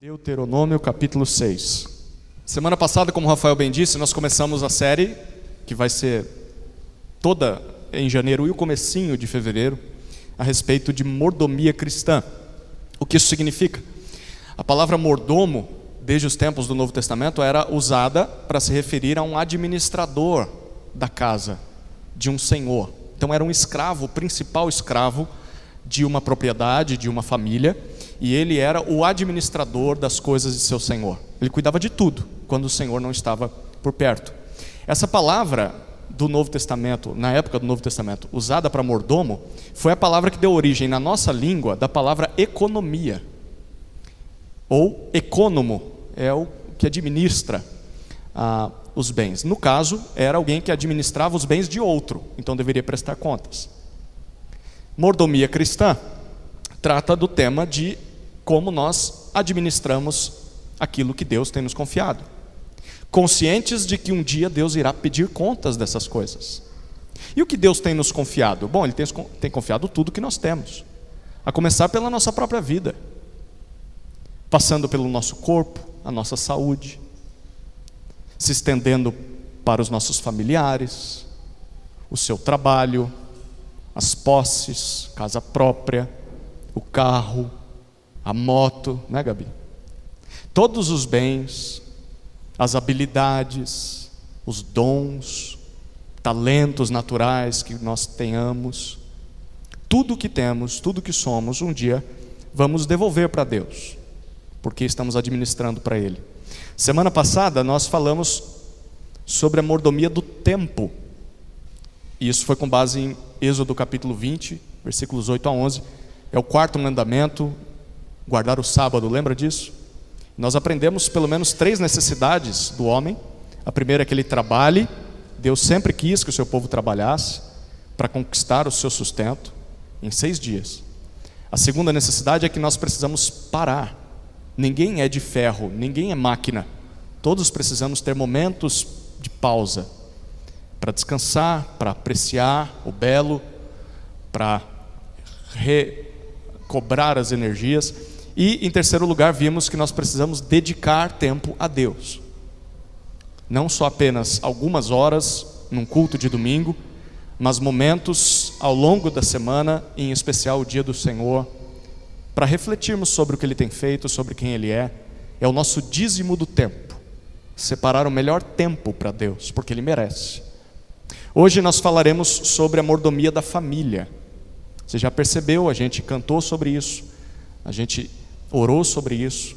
Deuteronômio capítulo 6. Semana passada, como o Rafael bem disse, nós começamos a série, que vai ser toda em janeiro e o comecinho de fevereiro, a respeito de mordomia cristã. O que isso significa? A palavra mordomo, desde os tempos do Novo Testamento, era usada para se referir a um administrador da casa, de um senhor. Então era um escravo, o principal escravo de uma propriedade, de uma família, e ele era o administrador das coisas de seu senhor. Ele cuidava de tudo, quando o senhor não estava por perto. Essa palavra do Novo Testamento, na época do Novo Testamento, usada para mordomo, foi a palavra que deu origem na nossa língua da palavra economia. Ou econômo, é o que administra os bens. No caso, era alguém que administrava os bens de outro, então deveria prestar contas. Mordomia cristã trata do tema de como nós administramos aquilo que Deus tem nos confiado, conscientes de que um dia Deus irá pedir contas dessas coisas. E o que Deus tem nos confiado? Bom, Ele tem confiado tudo que nós temos, a começar pela nossa própria vida, passando pelo nosso corpo, a nossa saúde, se estendendo para os nossos familiares, o seu trabalho, as posses, casa própria, o carro, a moto, né, Gabi? Todos os bens, as habilidades, os dons, talentos naturais que nós tenhamos, tudo que temos, tudo que somos, um dia vamos devolver para Deus, porque estamos administrando para Ele. Semana passada nós falamos sobre a mordomia do tempo, e isso foi com base em Êxodo capítulo 20, versículos 8 a 11, é o quarto mandamento, guardar o sábado, lembra disso? Nós aprendemos pelo menos 3 necessidades do homem. A primeira é que ele trabalhe. Deus sempre quis que o seu povo trabalhasse para conquistar o seu sustento em 6 dias. A segunda necessidade é que nós precisamos parar. Ninguém é de ferro, ninguém é máquina. Todos precisamos ter momentos de pausa para descansar, para apreciar o belo, para recobrar as energias. E em terceiro lugar, vimos que nós precisamos dedicar tempo a Deus. Não só apenas algumas horas num culto de domingo, mas momentos ao longo da semana, em especial o dia do Senhor, para refletirmos sobre o que Ele tem feito, sobre quem Ele é. É o nosso dízimo do tempo. Separar o melhor tempo para Deus, porque Ele merece. Hoje nós falaremos sobre a mordomia da família. Você já percebeu, a gente cantou sobre isso, a gente orou sobre isso.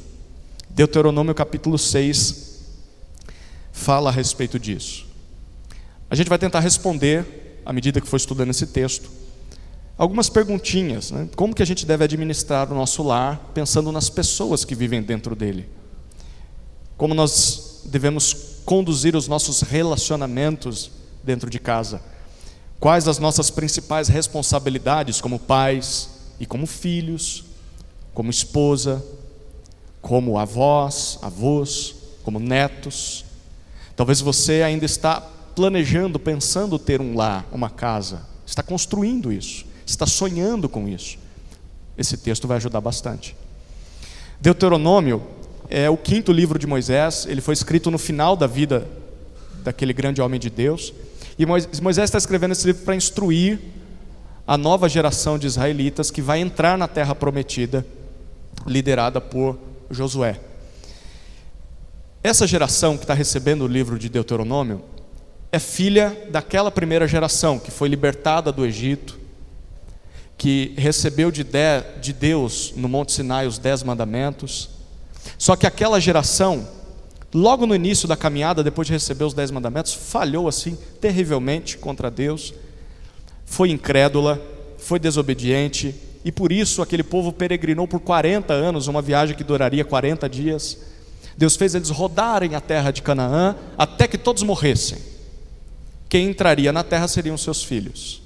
Deuteronômio capítulo 6 fala a respeito disso. A gente vai tentar responder, à medida que for estudando esse texto, algumas perguntinhas, né? Como que a gente deve administrar o nosso lar, pensando nas pessoas que vivem dentro dele? Como nós devemos conduzir os nossos relacionamentos dentro de casa? Quais as nossas principais responsabilidades como pais e como filhos, como esposa, como avós, como netos? Talvez você ainda está planejando, pensando ter um lar, uma casa, está construindo isso, está sonhando com isso. Esse texto vai ajudar bastante. Deuteronômio é o 5º livro de Moisés. Ele foi escrito no final da vida daquele grande homem de Deus. E Moisés está escrevendo esse livro para instruir a nova geração de israelitas que vai entrar na terra prometida, liderada por Josué. Essa geração que está recebendo o livro de Deuteronômio é filha daquela primeira geração que foi libertada do Egito, que recebeu de Deus no Monte Sinai os 10 mandamentos. Só que aquela geração, logo no início da caminhada, depois de receber os 10 mandamentos, falhou assim terrivelmente contra Deus, foi incrédula, foi desobediente, e por isso aquele povo peregrinou por 40 anos, uma viagem que duraria 40 dias. Deus fez eles rodarem a terra de Canaã, até que todos morressem. Quem entraria na terra seriam seus filhos.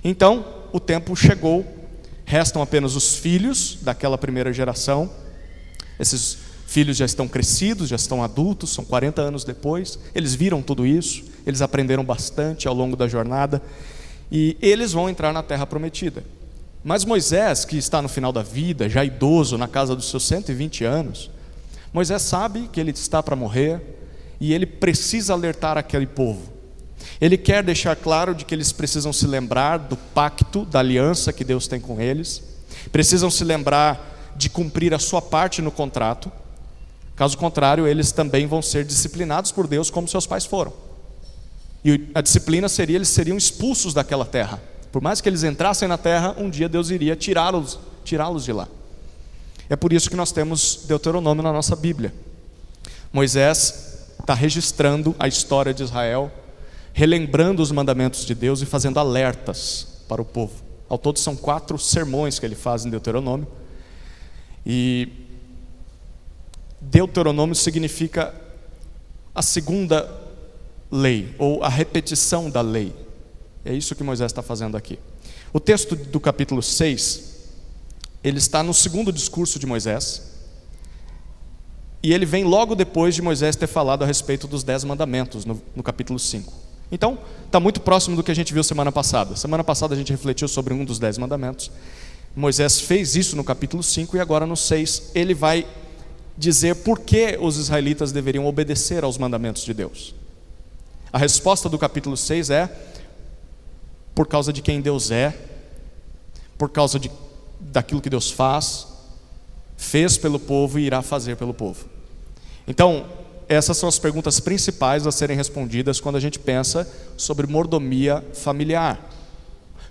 Então, o tempo chegou, restam apenas os filhos daquela primeira geração. Esses filhos já estão crescidos, já estão adultos, são 40 anos depois. Eles viram tudo isso, eles aprenderam bastante ao longo da jornada, e eles vão entrar na terra prometida. Mas Moisés, que está no final da vida, já idoso, na casa dos seus 120 anos, Moisés sabe que ele está para morrer e ele precisa alertar aquele povo. Ele quer deixar claro de que eles precisam se lembrar do pacto, da aliança que Deus tem com eles, precisam se lembrar de cumprir a sua parte no contrato. Caso contrário, eles também vão ser disciplinados por Deus como seus pais foram. E a disciplina seria, eles seriam expulsos daquela terra. Por mais que eles entrassem na terra, um dia Deus iria tirá-los de lá. É por isso que nós temos Deuteronômio na nossa Bíblia. Moisés está registrando a história de Israel, relembrando os mandamentos de Deus e fazendo alertas para o povo. Ao todo são 4 sermões que ele faz em Deuteronômio. E Deuteronômio significa a segunda lei, ou a repetição da lei. É isso que Moisés está fazendo aqui. O texto do capítulo 6, ele está no segundo discurso de Moisés, e ele vem logo depois de Moisés ter falado a respeito dos 10 mandamentos, no capítulo 5. Então, está muito próximo do que a gente viu semana passada. Semana passada a gente refletiu sobre um dos 10 mandamentos. Moisés fez isso no capítulo 5, e agora no 6 ele vai dizer por que os israelitas deveriam obedecer aos mandamentos de Deus. A resposta do capítulo 6 é: por causa de quem Deus é, por causa daquilo que Deus fez pelo povo e irá fazer pelo povo. Então, essas são as perguntas principais a serem respondidas quando a gente pensa sobre mordomia familiar.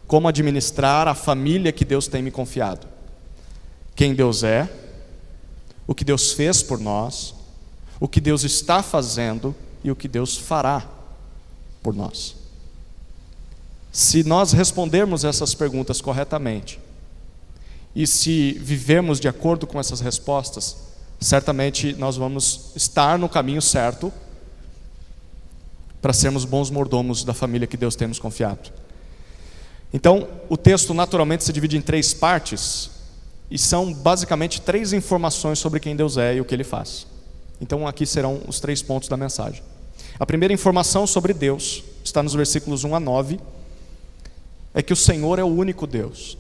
Como administrar a família que Deus tem me confiado. Quem Deus é, o que Deus fez por nós, o que Deus está fazendo e o que Deus fará por nós. Se nós respondermos essas perguntas corretamente, e se vivermos de acordo com essas respostas, certamente nós vamos estar no caminho certo para sermos bons mordomos da família que Deus tem nos confiado. Então, o texto naturalmente se divide em 3 partes, e são basicamente 3 informações sobre quem Deus é e o que Ele faz. Então aqui serão os 3 pontos da mensagem. A primeira informação sobre Deus está nos versículos 1 a 9, é que o Senhor é o único Deus.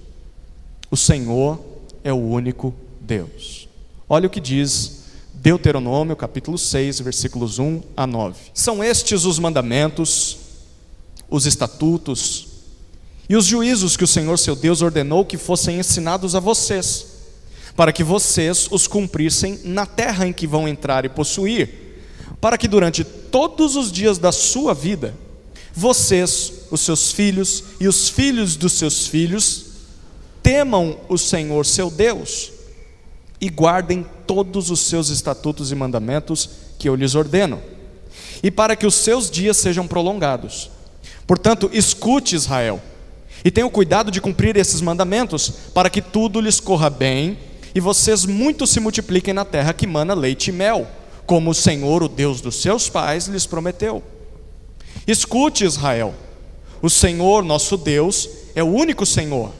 O Senhor é o único Deus. Olha o que diz Deuteronômio, capítulo 6, versículos 1 a 9. São estes os mandamentos, os estatutos e os juízos que o Senhor seu Deus ordenou que fossem ensinados a vocês, para que vocês os cumprissem na terra em que vão entrar e possuir, para que durante todos os dias da sua vida, vocês, os seus filhos e os filhos dos seus filhos, temam o Senhor seu Deus e guardem todos os seus estatutos e mandamentos que eu lhes ordeno, e para que os seus dias sejam prolongados. Portanto, escute, Israel, e tenha o cuidado de cumprir esses mandamentos, para que tudo lhes corra bem e vocês muito se multipliquem na terra que mana leite e mel, como o Senhor, o Deus dos seus pais, lhes prometeu. Escute, Israel, o Senhor, nosso Deus, é o único Senhor.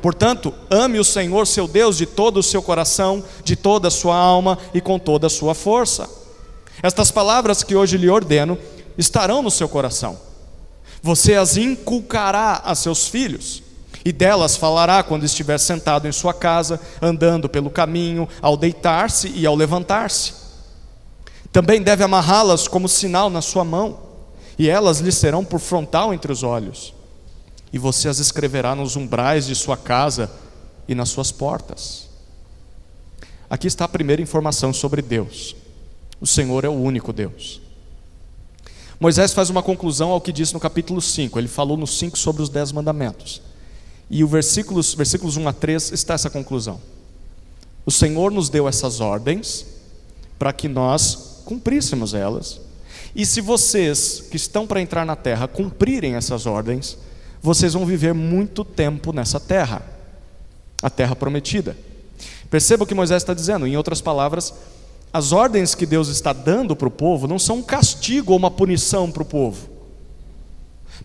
Portanto, ame o Senhor seu Deus de todo o seu coração, de toda a sua alma e com toda a sua força. Estas palavras que hoje lhe ordeno estarão no seu coração. Você as inculcará a seus filhos, e delas falará quando estiver sentado em sua casa, andando pelo caminho, ao deitar-se e ao levantar-se. Também deve amarrá-las como sinal na sua mão, e elas lhe serão por frontal entre os olhos. E você as escreverá nos umbrais de sua casa e nas suas portas. Aqui está a primeira informação sobre Deus. O Senhor é o único Deus. Moisés faz uma conclusão ao que disse no capítulo 5. Ele falou no 5 sobre os 10 mandamentos. E o versículos 1 a 3 está essa conclusão. O Senhor nos deu essas ordens para que nós cumpríssemos elas. E se vocês que estão para entrar na terra cumprirem essas ordens, vocês vão viver muito tempo nessa terra, a terra prometida. Perceba o que Moisés está dizendo. Em outras palavras, as ordens que Deus está dando para o povo não são um castigo ou uma punição para o povo.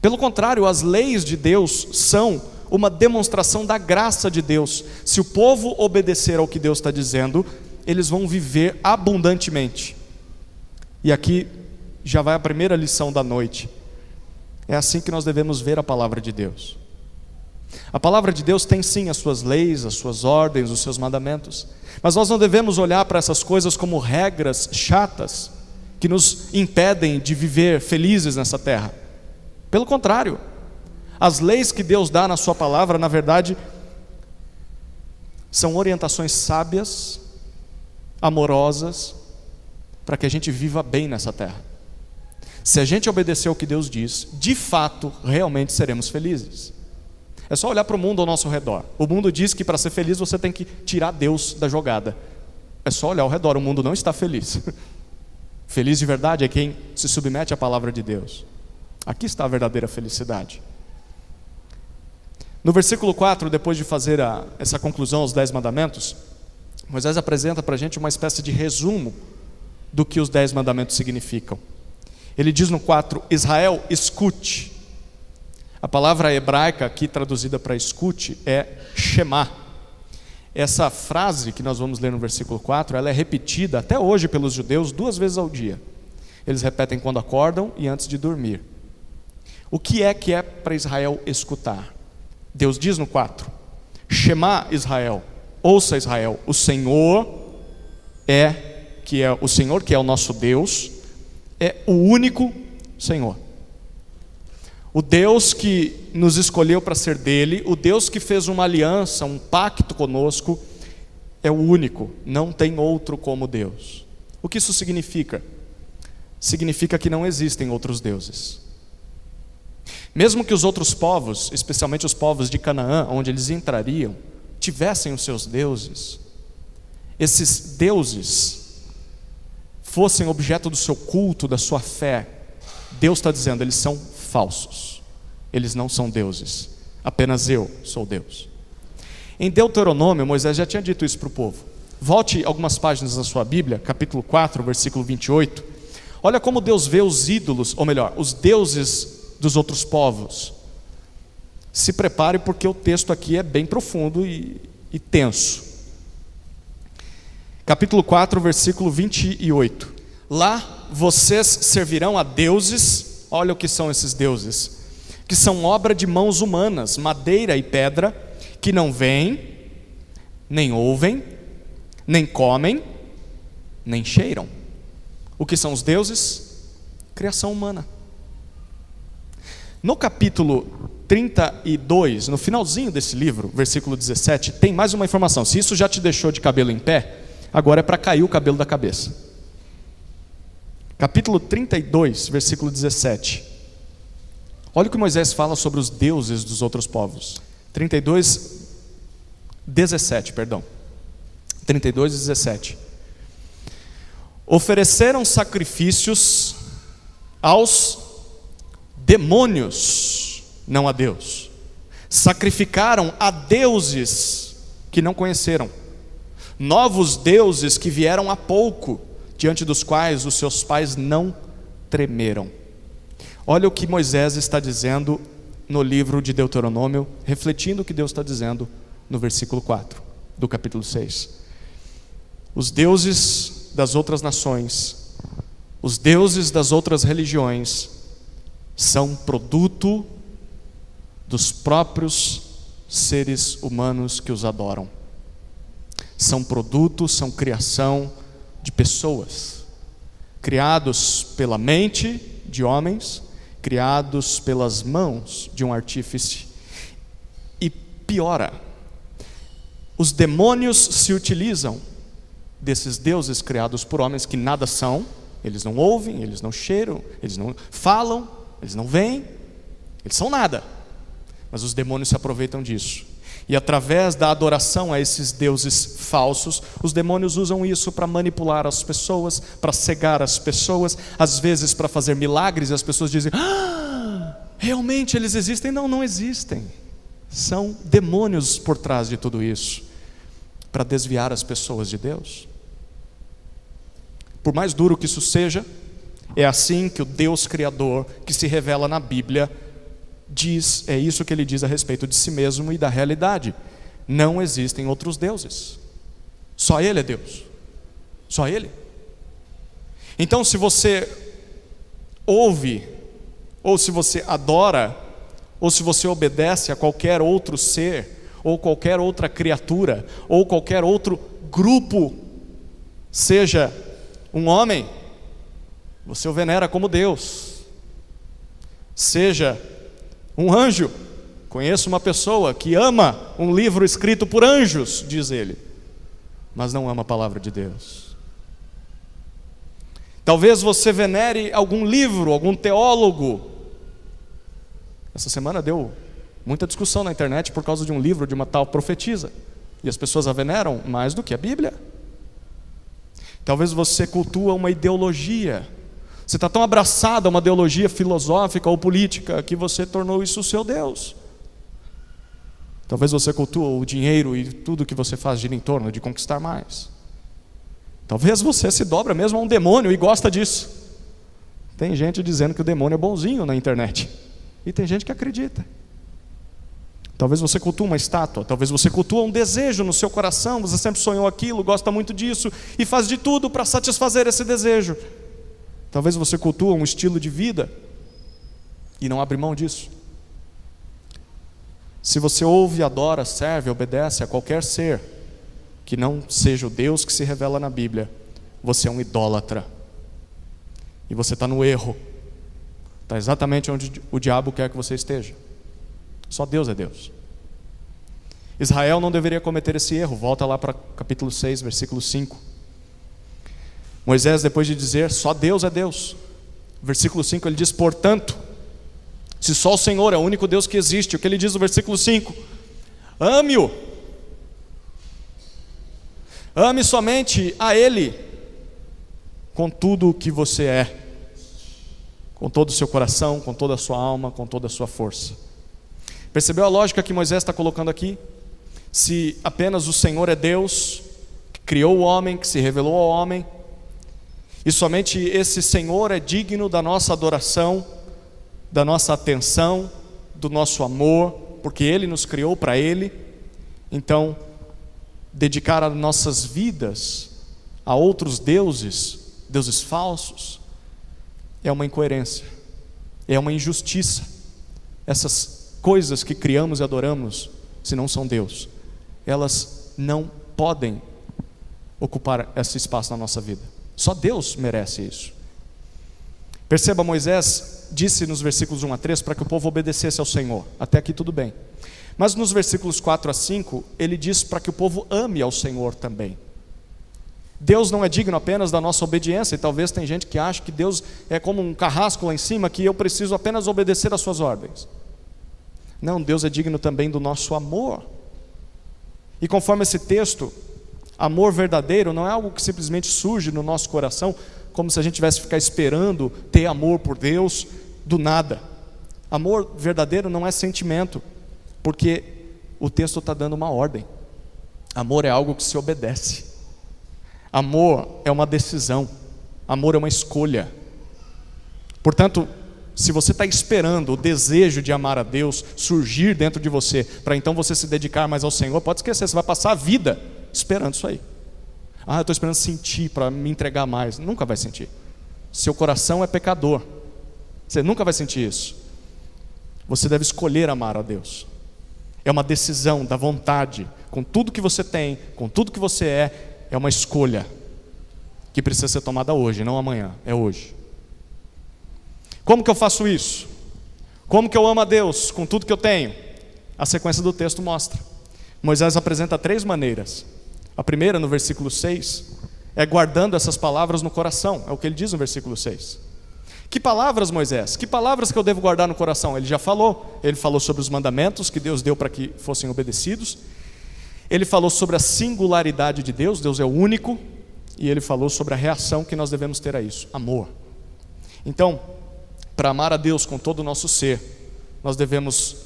Pelo contrário, as leis de Deus são uma demonstração da graça de Deus. Se o povo obedecer ao que Deus está dizendo, eles vão viver abundantemente. E aqui já vai a primeira lição da noite. É assim que nós devemos ver a palavra de Deus. A palavra de Deus tem sim as suas leis, as suas ordens, os seus mandamentos, mas nós não devemos olhar para essas coisas como regras chatas que nos impedem de viver felizes nessa terra. Pelo contrário, as leis que Deus dá na sua palavra, na verdade, são orientações sábias, amorosas, para que a gente viva bem nessa terra. Se a gente obedecer o que Deus diz, de fato, realmente seremos felizes. É só olhar para o mundo ao nosso redor. O mundo diz que para ser feliz você tem que tirar Deus da jogada. É só olhar ao redor, o mundo não está feliz. Feliz de verdade é quem se submete à palavra de Deus. Aqui está a verdadeira felicidade. No versículo 4, depois de fazer essa conclusão aos 10 mandamentos, Moisés apresenta para a gente uma espécie de resumo do que os 10 mandamentos significam. Ele diz no 4, Israel, escute. A palavra hebraica aqui traduzida para escute é Shema. Essa frase que nós vamos ler no versículo 4, ela é repetida até hoje pelos judeus 2 vezes ao dia. Eles repetem quando acordam e antes de dormir. O que é para Israel escutar? Deus diz no 4, Shema Israel, ouça Israel, o Senhor que é o nosso Deus, é o único Senhor. O Deus que nos escolheu para ser dele, o Deus que fez uma aliança, um pacto conosco, é o único, não tem outro como Deus. O que isso significa? Significa que não existem outros deuses. Mesmo que os outros povos, especialmente os povos de Canaã, onde eles entrariam, tivessem os seus deuses, esses deuses fossem objeto do seu culto, da sua fé, Deus está dizendo, eles são falsos, eles não são deuses, apenas eu sou Deus. Em Deuteronômio, Moisés já tinha dito isso para o povo. Volte algumas páginas da sua Bíblia, capítulo 4, versículo 28. Olha como Deus vê os ídolos, ou melhor, os deuses dos outros povos. Se prepare, porque o texto aqui é bem profundo e tenso. Capítulo 4, versículo 28. Lá vocês servirão a deuses, olha o que são esses deuses, que são obra de mãos humanas, madeira e pedra, que não veem, nem ouvem, nem comem, nem cheiram. O que são os deuses? Criação humana. No capítulo 32, no finalzinho desse livro, versículo 17, tem mais uma informação. Se isso já te deixou de cabelo em pé, agora é para cair o cabelo da cabeça. Capítulo 32, versículo 17. Olha o que Moisés fala sobre os deuses dos outros povos. 32, 17, perdão. 32 e 17. Ofereceram sacrifícios aos demônios, não a Deus. Sacrificaram a deuses que não conheceram. Novos deuses que vieram há pouco, diante dos quais os seus pais não tremeram. Olha o que Moisés está dizendo no livro de Deuteronômio, refletindo o que Deus está dizendo no versículo 4 do capítulo 6. Os deuses das outras nações, os deuses das outras religiões, são produto dos próprios seres humanos que os adoram. São produto, são criação de pessoas, criados pela mente de homens, criados pelas mãos de um artífice. E piora, os demônios se utilizam desses deuses criados por homens que nada são, eles não ouvem, eles não cheiram, eles não falam, eles não veem, eles são nada, mas os demônios se aproveitam disso. E através da adoração a esses deuses falsos, os demônios usam isso para manipular as pessoas, para cegar as pessoas, às vezes para fazer milagres, e as pessoas dizem, realmente eles existem? Não, não existem. São demônios por trás de tudo isso, para desviar as pessoas de Deus. Por mais duro que isso seja, é assim que o Deus Criador, que se revela na Bíblia, diz, é isso que ele diz a respeito de si mesmo e da realidade. Não existem outros deuses, só Ele é Deus, só Ele. Então, se você ouve, ou se você adora ou se você obedece a qualquer outro ser, ou qualquer outra criatura, ou qualquer outro grupo, seja um homem, você o venera como Deus. Seja um anjo, conheço uma pessoa que ama um livro escrito por anjos, diz ele, mas não ama a palavra de Deus. Talvez você venere algum livro, algum teólogo. Essa semana deu muita discussão na internet por causa de um livro de uma tal profetisa, e as pessoas a veneram mais do que a Bíblia. Talvez você cultua uma ideologia. Você está tão abraçado a uma ideologia filosófica ou política que você tornou isso o seu Deus. Talvez você cultua o dinheiro e tudo que você faz gira em torno de conquistar mais. Talvez você se dobra mesmo a um demônio e gosta disso. Tem gente dizendo que o demônio é bonzinho na internet, e tem gente que acredita. Talvez você cultua uma estátua, talvez você cultua um desejo no seu coração, você sempre sonhou aquilo, gosta muito disso e faz de tudo para satisfazer esse desejo. Talvez você cultua um estilo de vida e não abre mão disso. Se você ouve, adora, serve, obedece a qualquer ser que não seja o Deus que se revela na Bíblia, você é um idólatra. E você está no erro. Está exatamente onde o diabo quer que você esteja. Só Deus é Deus. Israel não deveria cometer esse erro. Volta lá para capítulo 6, versículo 5. Moisés, depois de dizer, só Deus é Deus, versículo 5, ele diz, portanto, se só o Senhor é o único Deus que existe, o que ele diz no versículo 5? Ame-o. Ame somente a Ele, com tudo o que você é, com todo o seu coração, com toda a sua alma, com toda a sua força. Percebeu a lógica que Moisés está colocando aqui? Se apenas o Senhor é Deus, que criou o homem, que se revelou ao homem, e somente esse Senhor é digno da nossa adoração, da nossa atenção, do nosso amor, porque Ele nos criou para Ele, então, dedicar as nossas vidas a outros deuses, deuses falsos, é uma incoerência, é uma injustiça. Essas coisas que criamos e adoramos, se não são Deus, elas não podem ocupar esse espaço na nossa vida. Só Deus merece isso. Perceba, Moisés disse nos versículos 1 a 3 para que o povo obedecesse ao Senhor. Até aqui tudo bem. Mas nos versículos 4 a 5, ele diz para que o povo ame ao Senhor também. Deus não é digno apenas da nossa obediência, e talvez tem gente que acha que Deus é como um carrasco lá em cima, que eu preciso apenas obedecer às suas ordens. Não, Deus é digno também do nosso amor. E conforme esse texto, amor verdadeiro não é algo que simplesmente surge no nosso coração, como se a gente tivesse que ficar esperando ter amor por Deus do nada. Amor verdadeiro não é sentimento, porque o texto está dando uma ordem. Amor é algo que se obedece. Amor é uma decisão. Amor é uma escolha. Portanto, se você está esperando o desejo de amar a Deus surgir dentro de você, para então você se dedicar mais ao Senhor, pode esquecer, você vai passar a vida esperando isso aí. Eu estou esperando sentir para me entregar mais. Nunca vai sentir. Seu coração é pecador. Você nunca vai sentir isso. Você deve escolher amar a Deus. É uma decisão da vontade, com tudo que você tem, com tudo que você é uma escolha que precisa ser tomada hoje, não amanhã, é hoje. Como que eu faço isso? Como que eu amo a Deus com tudo que eu tenho? A sequência do texto mostra. Moisés apresenta 3 maneiras. A primeira, no versículo 6, é guardando essas palavras no coração. É o que ele diz no versículo 6. Que palavras, Moisés? Que palavras que eu devo guardar no coração? Ele já falou. Ele falou sobre os mandamentos que Deus deu para que fossem obedecidos. Ele falou sobre a singularidade de Deus. Deus é o único. E ele falou sobre a reação que nós devemos ter a isso. Amor. Então, para amar a Deus com todo o nosso ser, nós devemos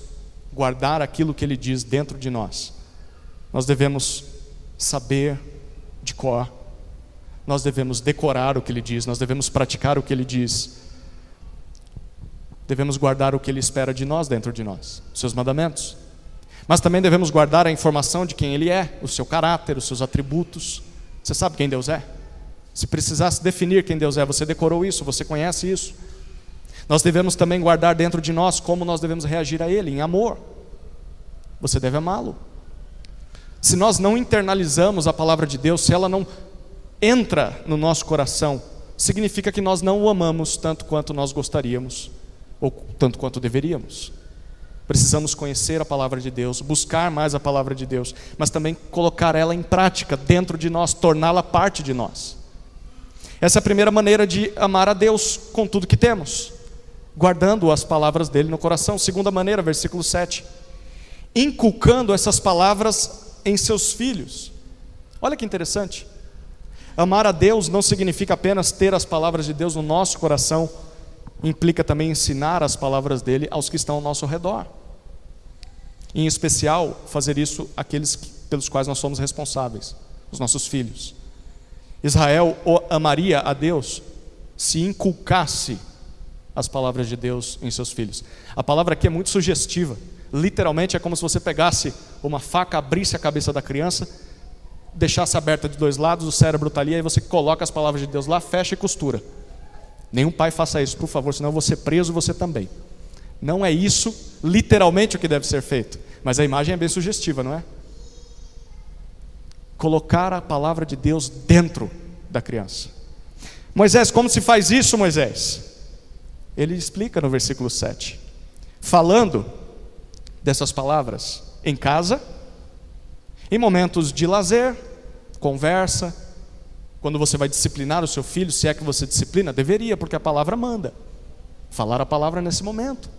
guardar aquilo que Ele diz dentro de nós. Nós devemos saber de cor. Nós devemos decorar o que Ele diz. Nós devemos praticar o que Ele diz. Devemos guardar o que Ele espera de nós dentro de nós, os seus mandamentos. Mas também devemos guardar a informação de quem Ele é, o seu caráter, os seus atributos. Você sabe quem Deus é? Se precisasse definir quem Deus é, você decorou isso, você conhece isso. Nós devemos também guardar dentro de nós como nós devemos reagir a Ele, em amor. Você deve amá-lo. Se nós não internalizamos a palavra de Deus, se ela não entra no nosso coração, significa que nós não o amamos tanto quanto nós gostaríamos, ou tanto quanto deveríamos. Precisamos conhecer a palavra de Deus, buscar mais a palavra de Deus, mas também colocar ela em prática dentro de nós, torná-la parte de nós. Essa é a primeira maneira de amar a Deus com tudo que temos, guardando as palavras dele no coração. Segunda maneira, versículo 7, inculcando essas palavras em seus filhos. Olha que interessante. Amar a Deus não significa apenas ter as palavras de Deus no nosso coração, implica também ensinar as palavras dele aos que estão ao nosso redor. Em especial, fazer isso àqueles pelos quais nós somos responsáveis, os nossos filhos. Israel amaria a Deus se inculcasse as palavras de Deus em seus filhos. A palavra aqui é muito sugestiva. Literalmente é como se você pegasse uma faca, abrisse a cabeça da criança, deixasse aberta de dois lados, o cérebro está ali, aí você coloca as palavras de Deus lá, fecha e costura. Nenhum pai faça isso, por favor, senão eu vou ser preso, você também. Não é isso literalmente o que deve ser feito, mas a imagem é bem sugestiva, não é? Colocar a palavra de Deus dentro da criança. Moisés, como se faz isso, Moisés? Ele explica no versículo 7, falando dessas palavras em casa, em momentos de lazer, conversa, quando você vai disciplinar o seu filho, se é que você disciplina, deveria, porque a palavra manda. Falar a palavra nesse momento.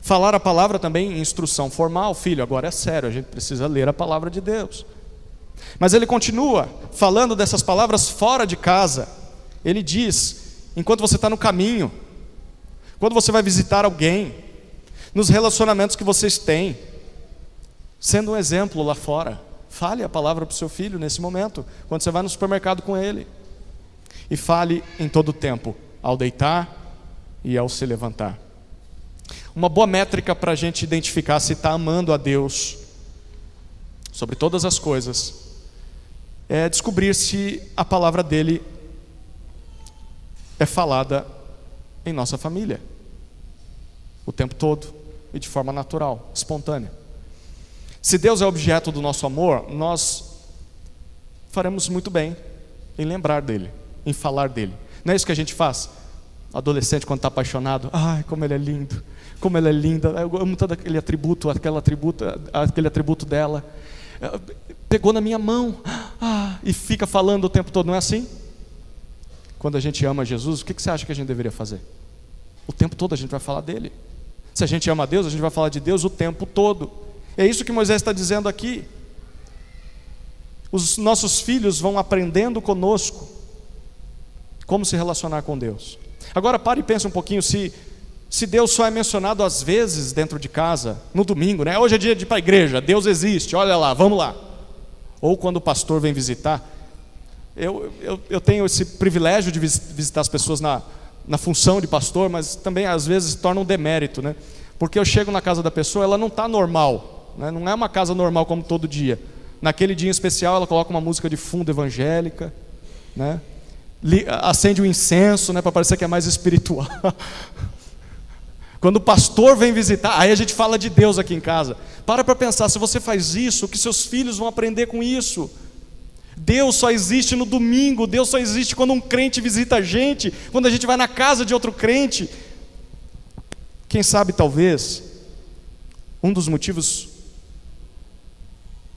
Falar a palavra também em instrução formal, filho, agora é sério, a gente precisa ler a palavra de Deus. Mas ele continua falando dessas palavras fora de casa. Ele diz, enquanto você está no caminho, quando você vai visitar alguém, nos relacionamentos que vocês têm, sendo um exemplo lá fora. Fale a palavra para o seu filho nesse momento, quando você vai no supermercado com ele. E fale em todo o tempo, ao deitar e ao se levantar. Uma boa métrica para a gente identificar se está amando a Deus sobre todas as coisas é descobrir se a palavra dele é falada em nossa família o tempo todo e de forma natural, espontânea. Se Deus é objeto do nosso amor, nós faremos muito bem em lembrar dele, em falar dele. Não é isso que a gente faz? O adolescente, quando está apaixonado, ai, como ele é lindo, como ela é linda, eu amo todo aquele atributo dela, pegou na minha mão, e fica falando o tempo todo, não é assim? Quando a gente ama Jesus, o que você acha que a gente deveria fazer? O tempo todo a gente vai falar dele. Se a gente ama a Deus, a gente vai falar de Deus o tempo todo. É isso que Moisés está dizendo aqui. Os nossos filhos vão aprendendo conosco como se relacionar com Deus. Agora pare e pense um pouquinho, se Deus só é mencionado às vezes dentro de casa, no domingo, né? Hoje é dia de ir para a igreja, Deus existe, olha lá, vamos lá. Ou quando o pastor vem visitar. Eu tenho esse privilégio de visitar as pessoas na função de pastor, mas também às vezes se torna um demérito, né? Porque eu chego na casa da pessoa, ela não está normal. Não é uma casa normal como todo dia. Naquele dia em especial ela coloca uma música de fundo evangélica, né? Acende um incenso, né, para parecer que é mais espiritual. Quando o pastor vem visitar, aí a gente fala de Deus aqui em casa. Para pensar, se você faz isso, o que seus filhos vão aprender com isso? Deus só existe no domingo, Deus só existe quando um crente visita a gente, quando a gente vai na casa de outro crente. Quem sabe talvez um dos motivos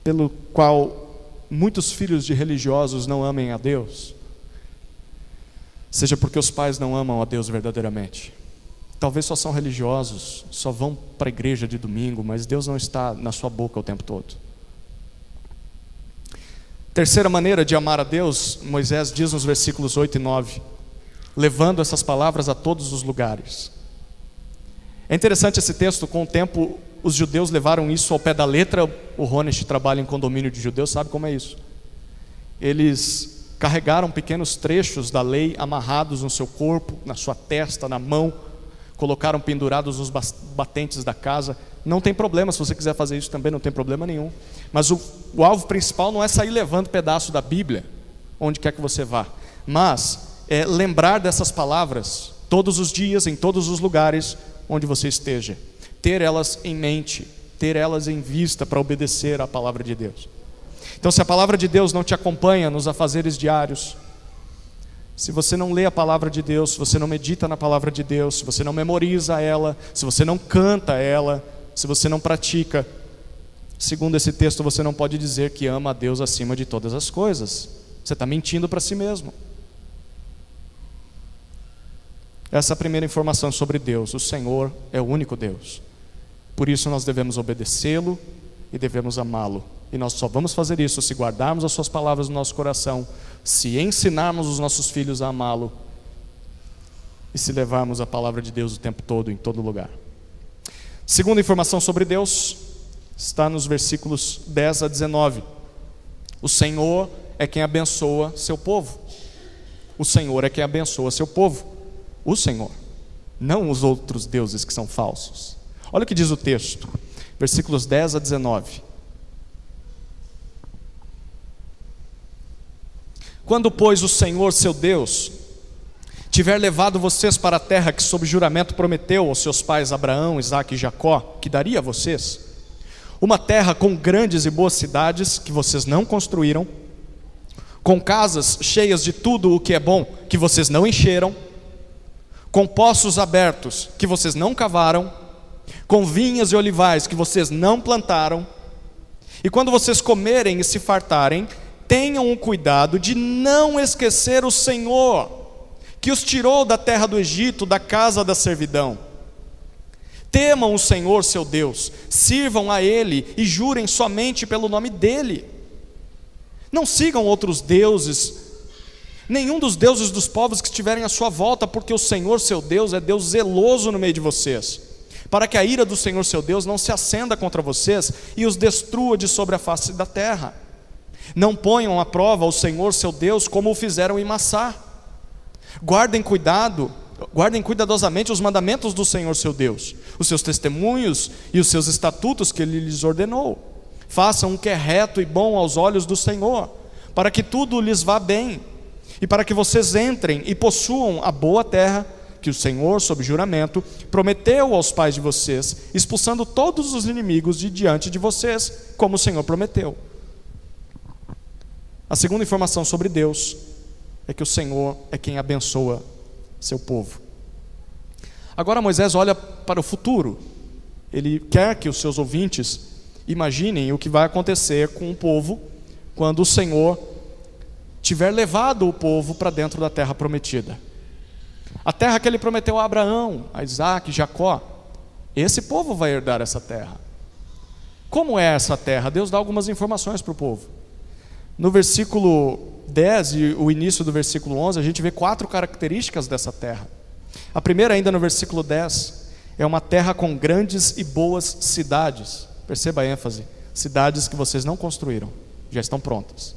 pelo qual muitos filhos de religiosos não amem a Deus seja porque os pais não amam a Deus verdadeiramente. Talvez só são religiosos, só vão para a igreja de domingo, mas Deus não está na sua boca o tempo todo. Terceira maneira de amar a Deus, Moisés diz nos versículos 8 e 9, levando essas palavras a todos os lugares. É interessante esse texto. Com o tempo os judeus levaram isso ao pé da letra. O Honest trabalha em condomínio de judeus, sabe como é isso. Eles carregaram pequenos trechos da lei amarrados no seu corpo, na sua testa, na mão, colocaram pendurados nos batentes da casa. Não tem problema, se você quiser fazer isso também, não tem problema nenhum. Mas o alvo principal não é sair levando pedaço da Bíblia onde quer que você vá, mas é lembrar dessas palavras todos os dias, em todos os lugares onde você esteja. Ter elas em mente, ter elas em vista para obedecer à palavra de Deus. Então, se a palavra de Deus não te acompanha nos afazeres diários, se você não lê a palavra de Deus, se você não medita na palavra de Deus, se você não memoriza ela, se você não canta ela, se você não pratica, segundo esse texto, você não pode dizer que ama a Deus acima de todas as coisas. Você está mentindo para si mesmo. Essa é a primeira informação sobre Deus. O Senhor é o único Deus. Por isso nós devemos obedecê-lo e devemos amá-lo. E nós só vamos fazer isso se guardarmos as suas palavras no nosso coração, se ensinarmos os nossos filhos a amá-lo e se levarmos a palavra de Deus o tempo todo, em todo lugar. Segunda informação sobre Deus está nos versículos 10 a 19. O Senhor é quem abençoa seu povo. O Senhor é quem abençoa seu povo. O Senhor, não os outros deuses que são falsos. Olha o que diz o texto, versículos 10 a 19. Quando, pois, o Senhor, seu Deus, tiver levado vocês para a terra que sob juramento prometeu aos seus pais Abraão, Isaque e Jacó, que daria a vocês, uma terra com grandes e boas cidades que vocês não construíram, com casas cheias de tudo o que é bom que vocês não encheram, com poços abertos que vocês não cavaram, com vinhas e olivais que vocês não plantaram, e quando vocês comerem e se fartarem, tenham o cuidado de não esquecer o Senhor, que os tirou da terra do Egito, da casa da servidão. Temam o Senhor seu Deus, sirvam a Ele e jurem somente pelo nome dEle. Não sigam outros deuses, nenhum dos deuses dos povos que estiverem à sua volta, porque o Senhor seu Deus é Deus zeloso no meio de vocês, para que a ira do Senhor seu Deus não se acenda contra vocês e os destrua de sobre a face da terra. Não ponham à prova o Senhor seu Deus como o fizeram em Massá. Guardem cuidadosamente os mandamentos do Senhor seu Deus, os seus testemunhos e os seus estatutos que Ele lhes ordenou. Façam o que é reto e bom aos olhos do Senhor, para que tudo lhes vá bem, e para que vocês entrem e possuam a boa terra que o Senhor, sob juramento, prometeu aos pais de vocês, expulsando todos os inimigos de diante de vocês, como o Senhor prometeu. A segunda informação sobre Deus é que o Senhor é quem abençoa seu povo. Agora Moisés olha para o futuro. Ele quer que os seus ouvintes imaginem o que vai acontecer com o povo quando o Senhor tiver levado o povo para dentro da terra prometida. A terra que Ele prometeu a Abraão, a Isaque, Jacó. Esse povo vai herdar essa terra. Como é essa terra? Deus dá algumas informações para o povo. No versículo 10 e o início do versículo 11, a gente vê 4 características dessa terra. A primeira, ainda no versículo 10, é uma terra com grandes e boas cidades. Perceba a ênfase: cidades que vocês não construíram, já estão prontas.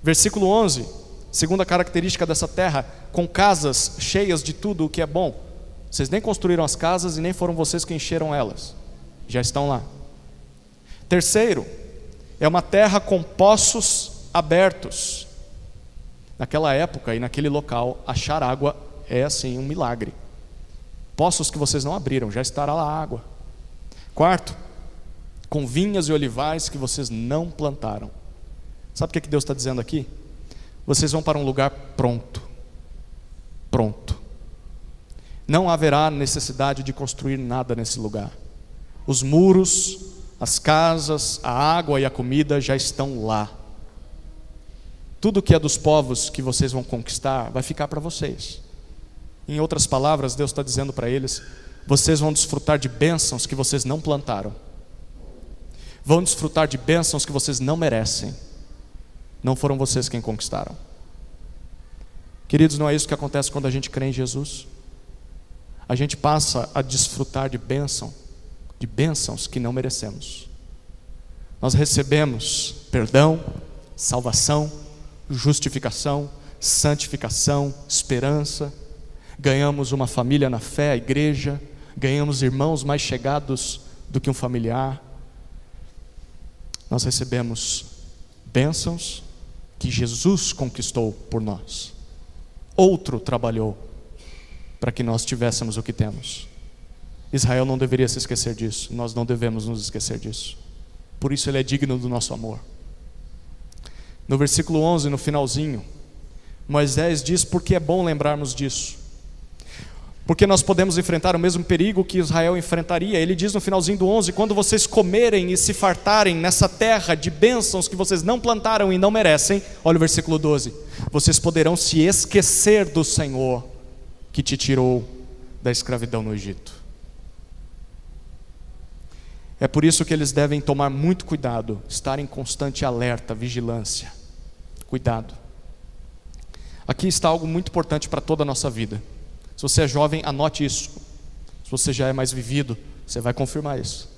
Versículo 11, segunda característica dessa terra, com casas cheias de tudo o que é bom. Vocês nem construíram as casas e nem foram vocês que encheram elas, já estão lá. Terceiro, é uma terra com poços abertos. Naquela época e naquele local, achar água é assim um milagre. Poços que vocês não abriram, já estará lá a água. Quarto, com vinhas e olivais que vocês não plantaram. Sabe o que Deus está dizendo aqui? Vocês vão para um lugar pronto. Pronto. Não haverá necessidade de construir nada nesse lugar. Os muros, as casas, a água e a comida já estão lá. Tudo que é dos povos que vocês vão conquistar vai ficar para vocês. Em outras palavras, Deus está dizendo para eles: vocês vão desfrutar de bênçãos que vocês não plantaram. Vão desfrutar de bênçãos que vocês não merecem. Não foram vocês quem conquistaram. Queridos, não é isso que acontece quando a gente crê em Jesus? A gente passa a desfrutar de bênçãos que não merecemos. Nós recebemos perdão, salvação, justificação, santificação, esperança. Ganhamos uma família na fé, a igreja. Ganhamos irmãos mais chegados do que um familiar. Nós recebemos bênçãos que Jesus conquistou por nós. Outro trabalhou para que nós tivéssemos o que temos. Israel não deveria se esquecer disso, nós não devemos nos esquecer disso. Por isso ele é digno do nosso amor. No versículo 11, no finalzinho, Moisés diz porque é bom lembrarmos disso. Porque nós podemos enfrentar o mesmo perigo que Israel enfrentaria. Ele diz no finalzinho do 11, quando vocês comerem e se fartarem nessa terra de bênçãos que vocês não plantaram e não merecem, olha o versículo 12, vocês poderão se esquecer do Senhor que te tirou da escravidão no Egito. É por isso que eles devem tomar muito cuidado, estar em constante alerta, vigilância. Cuidado. Aqui está algo muito importante para toda a nossa vida. Se você é jovem, anote isso. Se você já é mais vivido, você vai confirmar isso.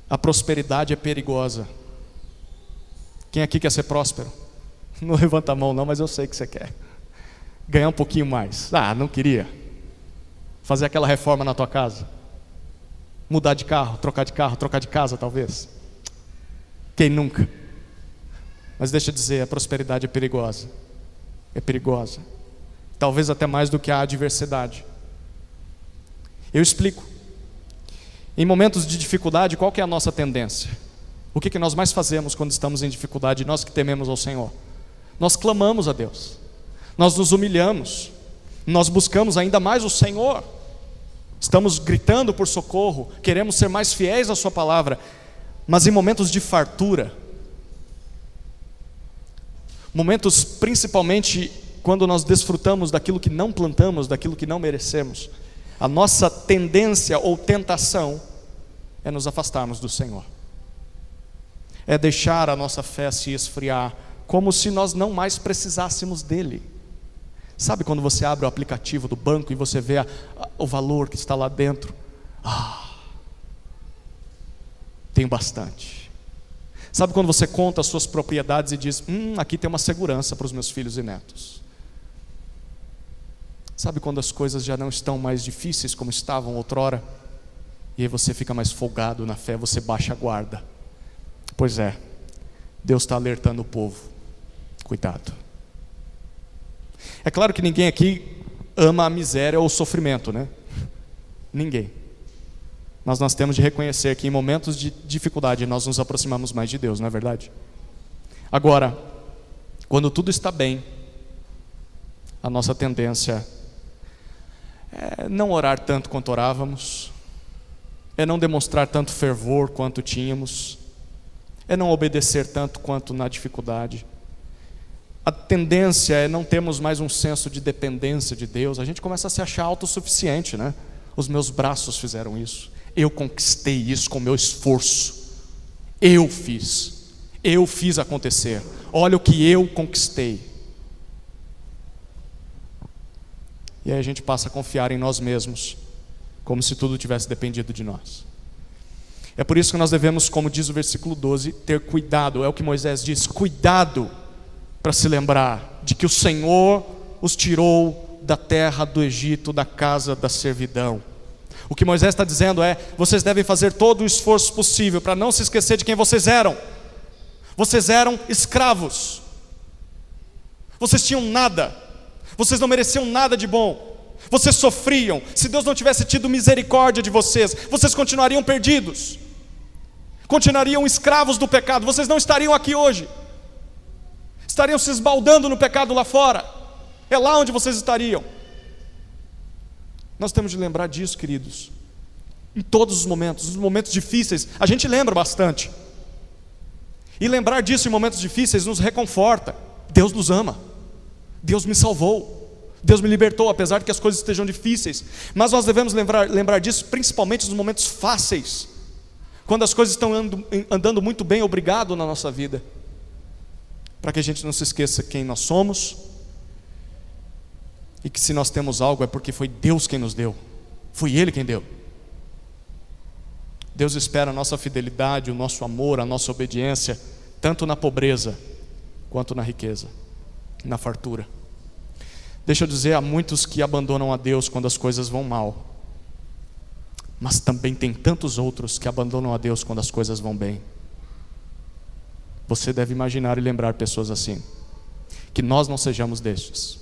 A prosperidade é perigosa. Quem aqui quer ser próspero? Não levanta a mão não, mas eu sei que você quer. Ganhar um pouquinho mais. Ah, não queria. Fazer aquela reforma na tua casa. Mudar de carro, trocar de casa talvez. Quem nunca? Mas deixa eu dizer, a prosperidade é perigosa. É perigosa. Talvez até mais do que a adversidade. Eu explico. Em momentos de dificuldade, qual que é a nossa tendência? O que nós mais fazemos quando estamos em dificuldade, nós que tememos ao Senhor? Nós clamamos a Deus. Nós nos humilhamos. Nós buscamos ainda mais o Senhor. Estamos gritando por socorro. Queremos ser mais fiéis à sua palavra. Mas em momentos de fartura, momentos principalmente quando nós desfrutamos daquilo que não plantamos, daquilo que não merecemos, a nossa tendência ou tentação é nos afastarmos do Senhor. É deixar a nossa fé se esfriar, como se nós não mais precisássemos dele. Sabe quando você abre o aplicativo do banco e você vê o valor que está lá dentro? Tenho bastante. Sabe quando você conta as suas propriedades e diz, aqui tem uma segurança para os meus filhos e netos. Sabe quando as coisas já não estão mais difíceis como estavam outrora? E aí você fica mais folgado na fé, você baixa a guarda. Pois é, Deus está alertando o povo. Cuidado. É claro que ninguém aqui ama a miséria ou o sofrimento, né? Ninguém. Mas nós temos de reconhecer que em momentos de dificuldade nós nos aproximamos mais de Deus, não é verdade? Agora, quando tudo está bem, a nossa tendência é não orar tanto quanto orávamos, é não demonstrar tanto fervor quanto tínhamos, é não obedecer tanto quanto na dificuldade. A tendência é não termos mais um senso de dependência de Deus. A gente começa a se achar autossuficiente, né? Os meus braços fizeram isso. Eu conquistei isso com o meu esforço. Eu fiz acontecer. Olha o que eu conquistei. E aí a gente passa a confiar em nós mesmos, como se tudo tivesse dependido de nós. É por isso que nós devemos, como diz o versículo 12, ter cuidado. É o que Moisés diz, cuidado, para se lembrar de que o Senhor os tirou da terra do Egito, da casa da servidão. O que Moisés está dizendo é, vocês devem fazer todo o esforço possível para não se esquecer de quem vocês eram. Vocês eram escravos. Vocês tinham nada. Vocês não mereciam nada de bom. Vocês sofriam. Se Deus não tivesse tido misericórdia de vocês, vocês continuariam perdidos. Continuariam escravos do pecado. Vocês não estariam aqui hoje. Estariam se esbaldando no pecado lá fora. É lá onde vocês estariam. Nós temos de lembrar disso, queridos. Em todos os momentos difíceis, a gente lembra bastante. E lembrar disso em momentos difíceis nos reconforta. Deus nos ama. Deus me salvou. Deus me libertou, apesar de que as coisas estejam difíceis. Mas nós devemos lembrar disso principalmente nos momentos fáceis. Quando as coisas estão andando muito bem, obrigado na nossa vida. Para que a gente não se esqueça quem nós somos. E que se nós temos algo é porque foi Deus quem nos deu. Foi Ele quem deu. Deus espera a nossa fidelidade, o nosso amor, a nossa obediência, tanto na pobreza quanto na riqueza, na fartura. Deixa eu dizer, há muitos que abandonam a Deus quando as coisas vão mal. Mas também tem tantos outros que abandonam a Deus quando as coisas vão bem. Você deve imaginar e lembrar pessoas assim. Que nós não sejamos destes.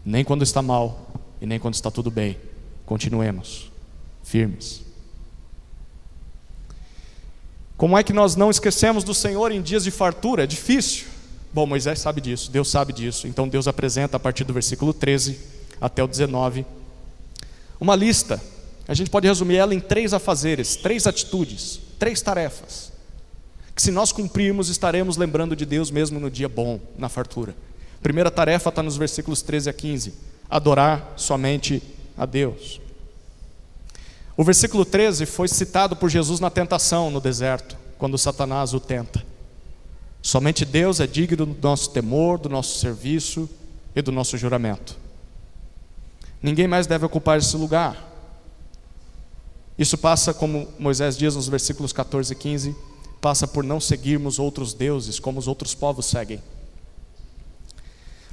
Nem quando está mal, e nem quando está tudo bem. Continuemos firmes. Como é que nós não esquecemos do Senhor em dias de fartura? É difícil. Bom, Moisés sabe disso, Deus sabe disso. Então Deus apresenta a partir do versículo 13 até o 19 uma lista. A gente pode resumir ela em 3 afazeres, 3 atitudes, 3 tarefas, que se nós cumprirmos, estaremos lembrando de Deus mesmo no dia bom, na fartura. Primeira tarefa está nos versículos 13 a 15, adorar somente a Deus. O versículo 13 foi citado por Jesus na tentação no deserto, quando Satanás o tenta. Somente Deus é digno do nosso temor, do nosso serviço e do nosso juramento. Ninguém mais deve ocupar esse lugar. Isso passa, como Moisés diz nos versículos 14 e 15, passa por não seguirmos outros deuses como os outros povos seguem.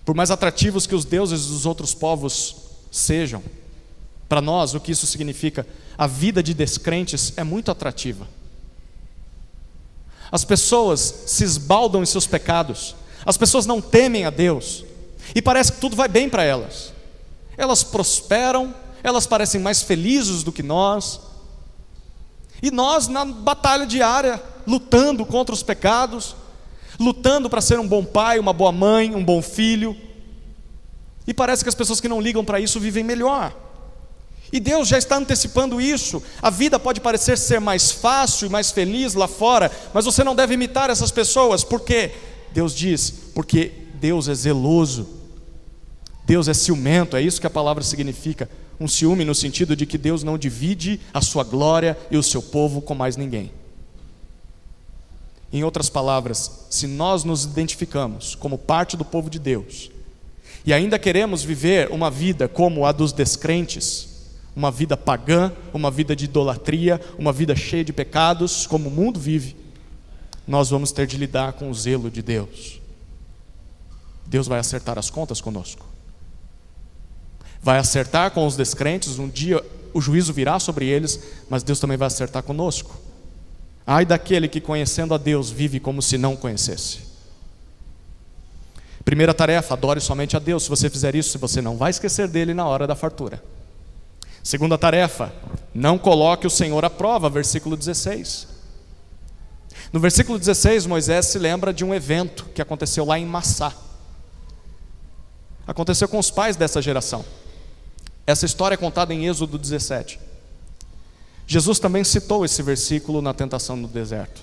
Por mais atrativos que os deuses dos outros povos sejam, para nós o que isso significa? A vida de descrentes é muito atrativa. As pessoas se esbaldam em seus pecados, as pessoas não temem a Deus, e parece que tudo vai bem para elas. Elas prosperam, elas parecem mais felizes do que nós, e nós na batalha diária, lutando contra os pecados, lutando para ser um bom pai, uma boa mãe, um bom filho, e parece que as pessoas que não ligam para isso vivem melhor. E Deus já está antecipando isso. A vida pode parecer ser mais fácil e mais feliz lá fora, mas você não deve imitar essas pessoas. Por quê? Deus diz, porque Deus é zeloso, Deus é ciumento, é isso que a palavra significa. Um ciúme no sentido de que Deus não divide a sua glória e o seu povo com mais ninguém. Em outras palavras, se nós nos identificamos como parte do povo de Deus, e ainda queremos viver uma vida como a dos descrentes, uma vida pagã, uma vida de idolatria, uma vida cheia de pecados, como o mundo vive, nós vamos ter de lidar com o zelo de Deus. Deus vai acertar as contas conosco. Vai acertar com os descrentes, um dia o juízo virá sobre eles, mas Deus também vai acertar conosco. Ai daquele que conhecendo a Deus vive como se não conhecesse. Primeira tarefa, adore somente a Deus. Se você fizer isso, você não vai esquecer dele na hora da fartura. Segunda tarefa, não coloque o Senhor à prova, versículo 16. No versículo 16, Moisés se lembra de um evento que aconteceu lá em Massá. Aconteceu com os pais dessa geração. Essa história é contada em Êxodo 17. Jesus também citou esse versículo na tentação no deserto.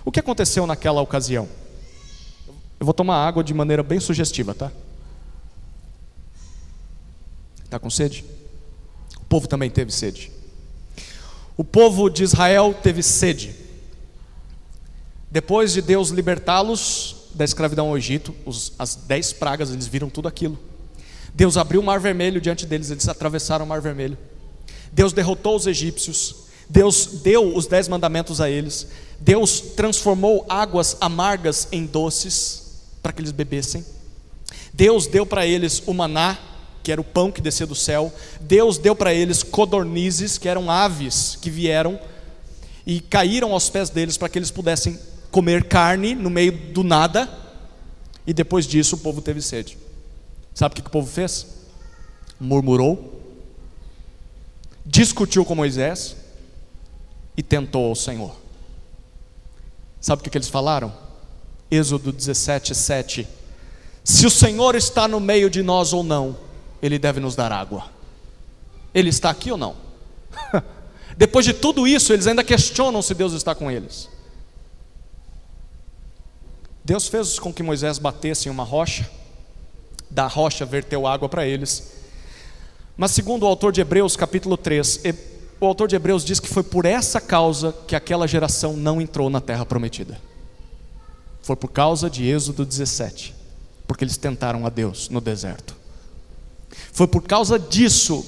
O que aconteceu naquela ocasião? Eu vou tomar água de maneira bem sugestiva, tá? Está com sede? O povo também teve sede. O povo de Israel teve sede. Depois de Deus libertá-los da escravidão ao Egito, as 10 pragas, eles viram tudo aquilo. Deus abriu o mar vermelho diante deles, eles atravessaram o mar vermelho. Deus derrotou os egípcios, Deus deu os 10 mandamentos a eles, Deus transformou águas amargas em doces, para que eles bebessem. Deus deu para eles o maná, que era o pão que descia do céu. Deus deu para eles codornizes, que eram aves que vieram e caíram aos pés deles, para que eles pudessem comer carne no meio do nada. E depois disso o povo teve sede. Sabe o que o povo fez? Murmurou, discutiu com Moisés e tentou ao Senhor. Sabe o que eles falaram? Êxodo 17, 7. Se o Senhor está no meio de nós ou não, Ele deve nos dar água. Ele está aqui ou não? Depois de tudo isso, eles ainda questionam se Deus está com eles. Deus fez com que Moisés batesse em uma rocha, da rocha verteu água para eles. Mas segundo o autor de Hebreus capítulo 3, o autor de Hebreus diz que foi por essa causa que aquela geração não entrou na terra prometida. Foi por causa de Êxodo 17, porque eles tentaram a Deus no deserto. Foi por causa disso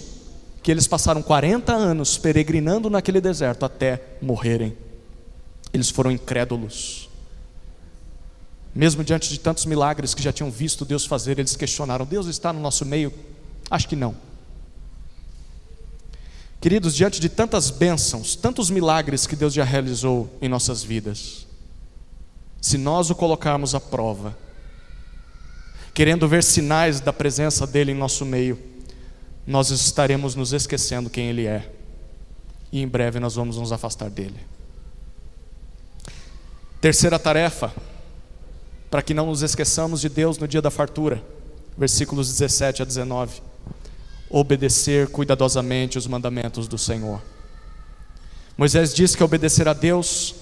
que eles passaram 40 anos peregrinando naquele deserto até morrerem. Eles foram incrédulos. Mesmo diante de tantos milagres que já tinham visto Deus fazer, eles questionaram: Deus está no nosso meio? Acho que não. Queridos, diante de tantas bênçãos, tantos milagres que Deus já realizou em nossas vidas, se nós o colocarmos à prova, querendo ver sinais da presença dele em nosso meio, nós estaremos nos esquecendo quem Ele é. E em breve nós vamos nos afastar dEle. Terceira tarefa, para que não nos esqueçamos de Deus no dia da fartura. Versículos 17 a 19. Obedecer cuidadosamente os mandamentos do Senhor. Moisés diz que obedecer a Deus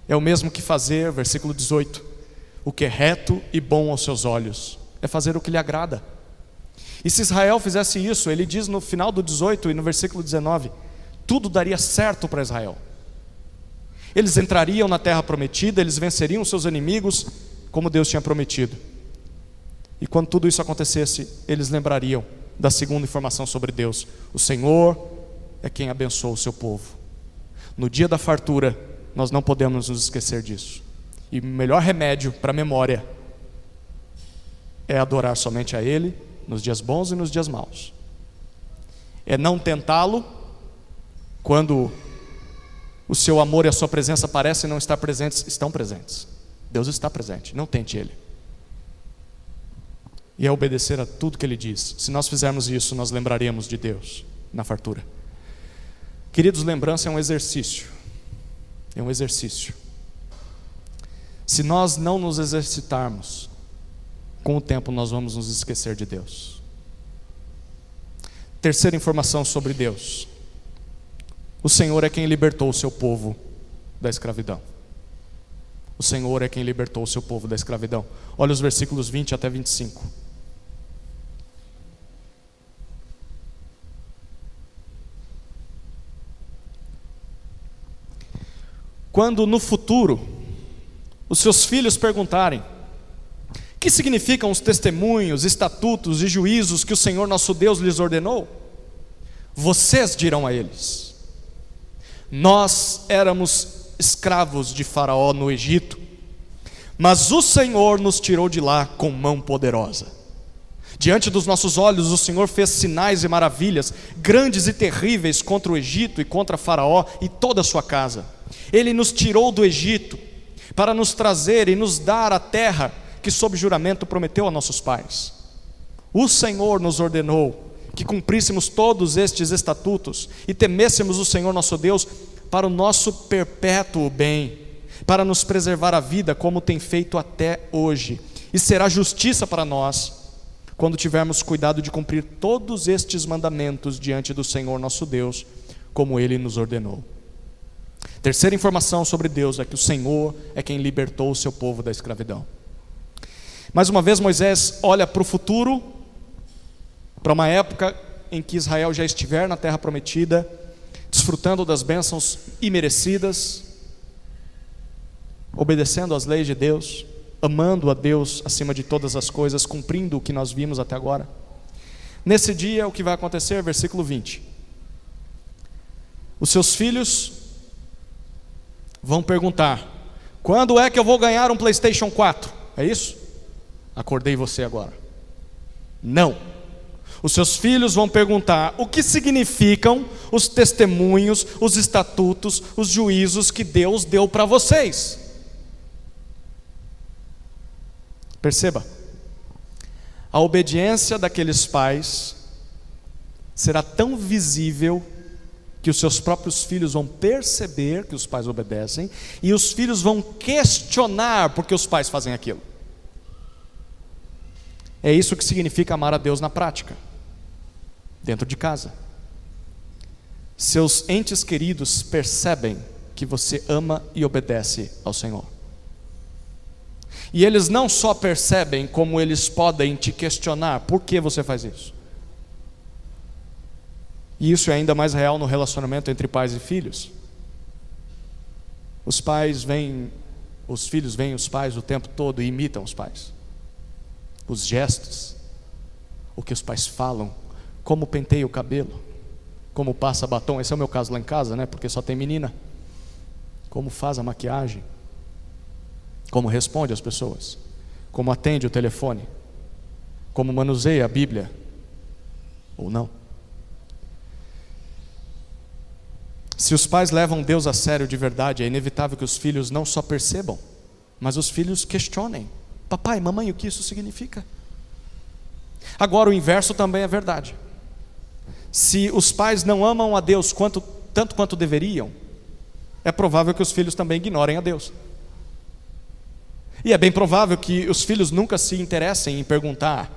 é o mesmo que fazer, versículo 18, o que é reto e bom aos seus olhos. É fazer o que lhe agrada. E se Israel fizesse isso, ele diz no final do 18 e no versículo 19, tudo daria certo para Israel. Eles entrariam na terra prometida, eles venceriam seus inimigos, como Deus tinha prometido. E quando tudo isso acontecesse, eles lembrariam da segunda informação sobre Deus: o Senhor é quem abençoa o seu povo. No dia da fartura, nós não podemos nos esquecer disso. E o melhor remédio para a memória é adorar somente a Ele, nos dias bons e nos dias maus. É não tentá-lo quando o seu amor e a sua presença parecem não estar presentes. Estão presentes. Deus está presente, não tente Ele. E é obedecer a tudo que Ele diz. Se nós fizermos isso, nós lembraremos de Deus na fartura. Queridos, lembrança é um exercício. É um exercício. Se nós não nos exercitarmos, com o tempo nós vamos nos esquecer de Deus. Terceira informação sobre Deus: o Senhor é quem libertou o seu povo da escravidão. O Senhor é quem libertou o seu povo da escravidão. Olha os versículos 20 até 25. Quando no futuro os seus filhos perguntarem: o que significam os testemunhos, estatutos e juízos que o Senhor nosso Deus lhes ordenou? Vocês dirão a eles: nós éramos escravos de Faraó no Egito, mas o Senhor nos tirou de lá com mão poderosa. Diante dos nossos olhos o Senhor fez sinais e maravilhas, grandes e terríveis, contra o Egito e contra Faraó e toda a sua casa. Ele nos tirou do Egito para nos trazer e nos dar a terra que sob juramento prometeu a nossos pais. O Senhor nos ordenou que cumpríssemos todos estes estatutos e temêssemos o Senhor nosso Deus para o nosso perpétuo bem, para nos preservar a vida como tem feito até hoje. E será justiça para nós quando tivermos cuidado de cumprir todos estes mandamentos diante do Senhor nosso Deus, como Ele nos ordenou. Terceira informação sobre Deus é que o Senhor é quem libertou o seu povo da escravidão. Mais uma vez Moisés olha para o futuro, para uma época em que Israel já estiver na terra prometida, desfrutando das bênçãos imerecidas, obedecendo às leis de Deus, amando a Deus acima de todas as coisas, cumprindo o que nós vimos até agora. Nesse dia o que vai acontecer? Versículo 20. Os seus filhos vão perguntar: quando é que eu vou ganhar um PlayStation 4? É isso? Acordei você agora. Não. Os seus filhos vão perguntar: o que significam os testemunhos, os estatutos, os juízos que Deus deu para vocês? Perceba, a obediência daqueles pais será tão visível que os seus próprios filhos vão perceber que os pais obedecem, e os filhos vão questionar por que os pais fazem aquilo. É isso que significa amar a Deus na prática, dentro de casa. Seus entes queridos percebem que você ama e obedece ao Senhor. E eles não só percebem, como eles podem te questionar: por que você faz isso? E isso é ainda mais real no relacionamento entre pais e filhos. Os filhos veem os pais o tempo todo e imitam os pais. Os gestos, o que os pais falam, como penteia o cabelo, como passa batom. Esse é o meu caso lá em casa, né? Porque só tem menina. Como faz a maquiagem, como responde às pessoas, como atende o telefone, como manuseia a Bíblia, ou não. Se os pais levam Deus a sério de verdade, é inevitável que os filhos não só percebam, mas os filhos questionem: papai, mamãe, o que isso significa? Agora o inverso também é verdade. Se os pais não amam a Deus tanto quanto deveriam, é provável que os filhos também ignorem a Deus. E é bem provável que os filhos nunca se interessem em perguntar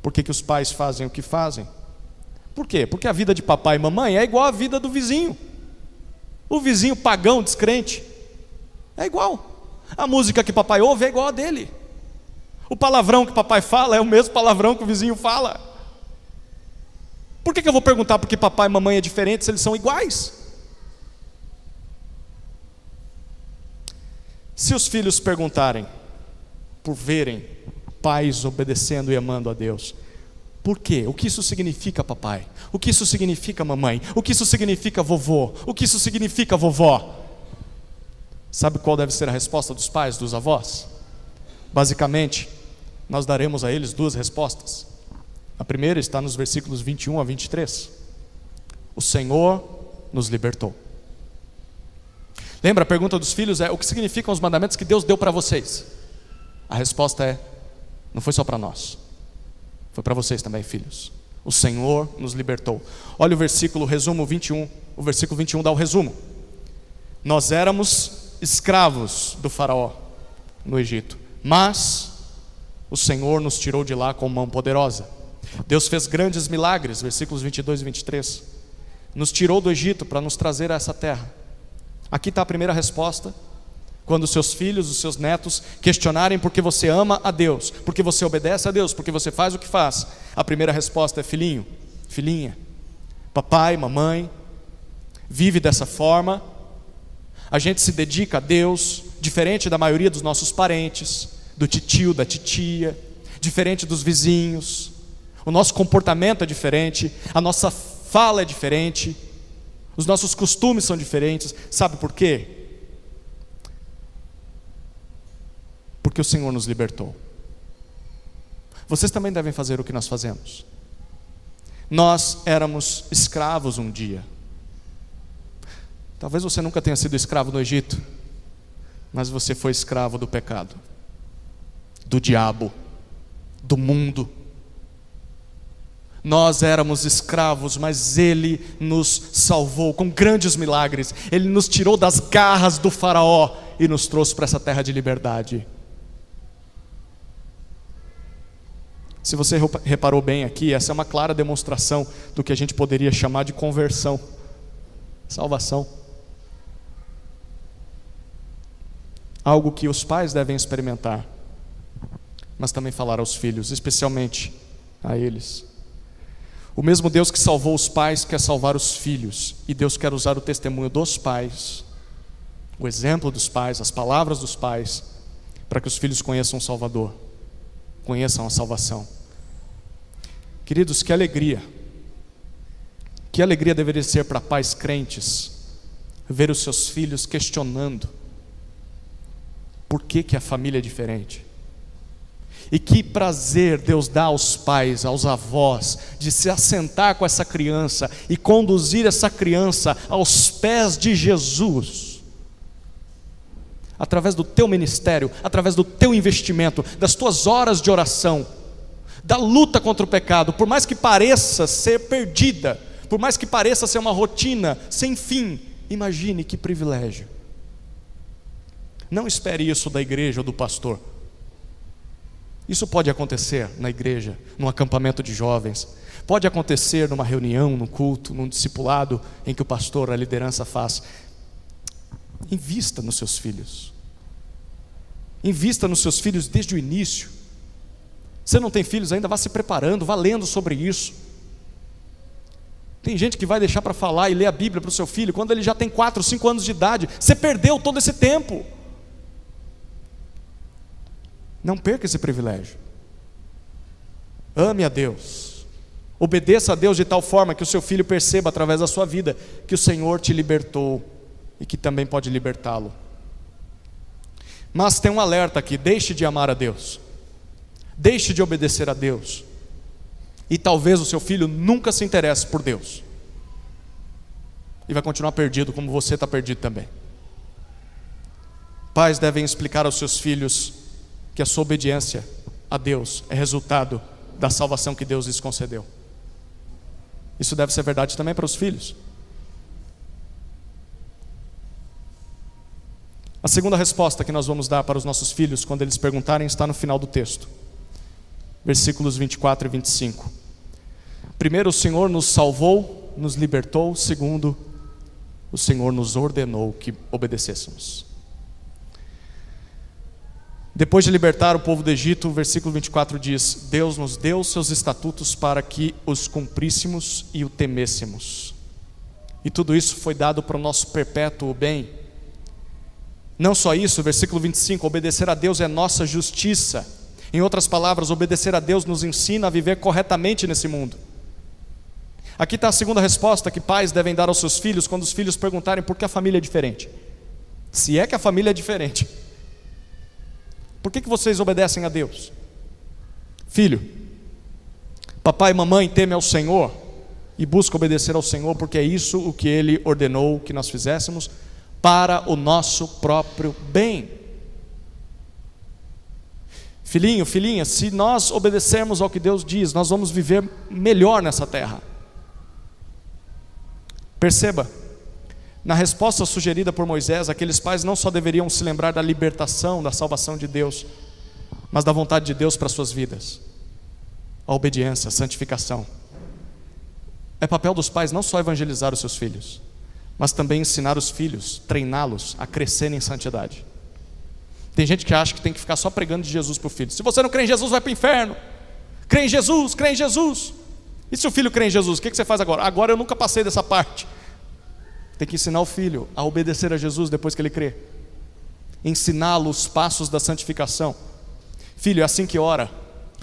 por que os pais fazem o que fazem. Por quê? Porque a vida de papai e mamãe é igual à vida do vizinho. O vizinho pagão, descrente, é igual. A música que papai ouve é igual a dele. O palavrão que papai fala é o mesmo palavrão que o vizinho fala. Por que eu vou perguntar por que papai e mamãe é diferente se eles são iguais? Se os filhos perguntarem, por verem pais obedecendo e amando a Deus, por quê? O que isso significa, papai? O que isso significa, mamãe? O que isso significa, vovô? O que isso significa, vovó? Sabe qual deve ser a resposta dos pais, dos avós? Basicamente, nós daremos a eles duas respostas. A primeira está nos versículos 21 a 23. O Senhor nos libertou. Lembra, a pergunta dos filhos é: o que significam os mandamentos que Deus deu para vocês? A resposta é: não foi só para nós, foi para vocês também, filhos. O Senhor nos libertou. Olha o versículo, resumo 21. O versículo 21 dá o resumo. Nós éramos escravos do faraó no Egito, mas o Senhor nos tirou de lá com mão poderosa. Deus fez grandes milagres, versículos 22 e 23. Nos tirou do Egito para nos trazer a essa terra. Aqui está a primeira resposta. Quando os seus filhos, os seus netos questionarem por que você ama a Deus, por que você obedece a Deus, por que você faz o que faz, a primeira resposta é: filhinho, filhinha, papai, mamãe, vive dessa forma. A gente se dedica a Deus, diferente da maioria dos nossos parentes, do titio, da titia, diferente dos vizinhos. O nosso comportamento é diferente, a nossa fala é diferente, os nossos costumes são diferentes. Sabe por quê? Porque o Senhor nos libertou. Vocês também devem fazer o que nós fazemos. Nós éramos escravos um dia. Talvez você nunca tenha sido escravo no Egito, mas você foi escravo do pecado, do diabo, do mundo. Nós éramos escravos, mas Ele nos salvou com grandes milagres. Ele nos tirou das garras do faraó e nos trouxe para essa terra de liberdade. Se você reparou bem aqui, essa é uma clara demonstração do que a gente poderia chamar de conversão, salvação. Algo que os pais devem experimentar, mas também falar aos filhos, especialmente a eles. O mesmo Deus que salvou os pais quer salvar os filhos, e Deus quer usar o testemunho dos pais, o exemplo dos pais, as palavras dos pais, para que os filhos conheçam o Salvador, conheçam a salvação. Queridos, que alegria deveria ser para pais crentes ver os seus filhos questionando por que a família é diferente. E que prazer Deus dá aos pais, aos avós, de se assentar com essa criança e conduzir essa criança aos pés de Jesus, através do teu ministério, através do teu investimento, das tuas horas de oração, da luta contra o pecado. Por mais que pareça ser perdida, por mais que pareça ser uma rotina sem fim, imagine que privilégio. Não espere isso da igreja ou do pastor. Isso pode acontecer na igreja, num acampamento de jovens, pode acontecer numa reunião, num culto, num discipulado em que o pastor, a liderança faz. Invista nos seus filhos. Invista nos seus filhos desde o início. Você não tem filhos ainda, vá se preparando, vá lendo sobre isso. Tem gente que vai deixar para falar e ler a Bíblia para o seu filho quando ele já tem 4, 5 anos de idade. Você perdeu todo esse tempo. Não perca esse privilégio. Ame a Deus. Obedeça a Deus de tal forma que o seu filho perceba através da sua vida que o Senhor te libertou e que também pode libertá-lo. Mas tem um alerta aqui: deixe de amar a Deus, deixe de obedecer a Deus, e talvez o seu filho nunca se interesse por Deus, e vai continuar perdido como você está perdido também. Pais devem explicar aos seus filhos que a sua obediência a Deus é resultado da salvação que Deus lhes concedeu. Isso deve ser verdade também para os filhos. A segunda resposta que nós vamos dar para os nossos filhos quando eles perguntarem está no final do texto. Versículos 24 e 25. Primeiro, o Senhor nos salvou, nos libertou. Segundo, o Senhor nos ordenou que obedecêssemos. Depois de libertar o povo do Egito, o versículo 24 diz: Deus nos deu seus estatutos para que os cumpríssemos e o temêssemos. E tudo isso foi dado para o nosso perpétuo bem. Não só isso, versículo 25, obedecer a Deus é nossa justiça. Em outras palavras, obedecer a Deus nos ensina a viver corretamente nesse mundo. Aqui está a segunda resposta que pais devem dar aos seus filhos quando os filhos perguntarem por que a família é diferente. Se é que a família é diferente, por que vocês obedecem a Deus? Filho, papai e mamãe temem ao Senhor e buscam obedecer ao Senhor, porque é isso o que Ele ordenou que nós fizéssemos para o nosso próprio bem. Filhinho, filhinha, se nós obedecermos ao que Deus diz, nós vamos viver melhor nessa terra. Perceba, na resposta sugerida por Moisés, aqueles pais não só deveriam se lembrar da libertação, da salvação de Deus, mas da vontade de Deus para suas vidas. A obediência, a santificação. É papel dos pais não só evangelizar os seus filhos, mas também ensinar os filhos, treiná-los a crescerem em santidade. Tem gente que acha que tem que ficar só pregando de Jesus para o filho. Se você não crê em Jesus, vai para o inferno. Crê em Jesus, crê em Jesus. E se o filho crê em Jesus, o que você faz agora? Agora eu nunca passei dessa parte. Tem que ensinar o filho a obedecer a Jesus depois que ele crê. Ensiná-lo os passos da santificação. Filho, é assim que ora.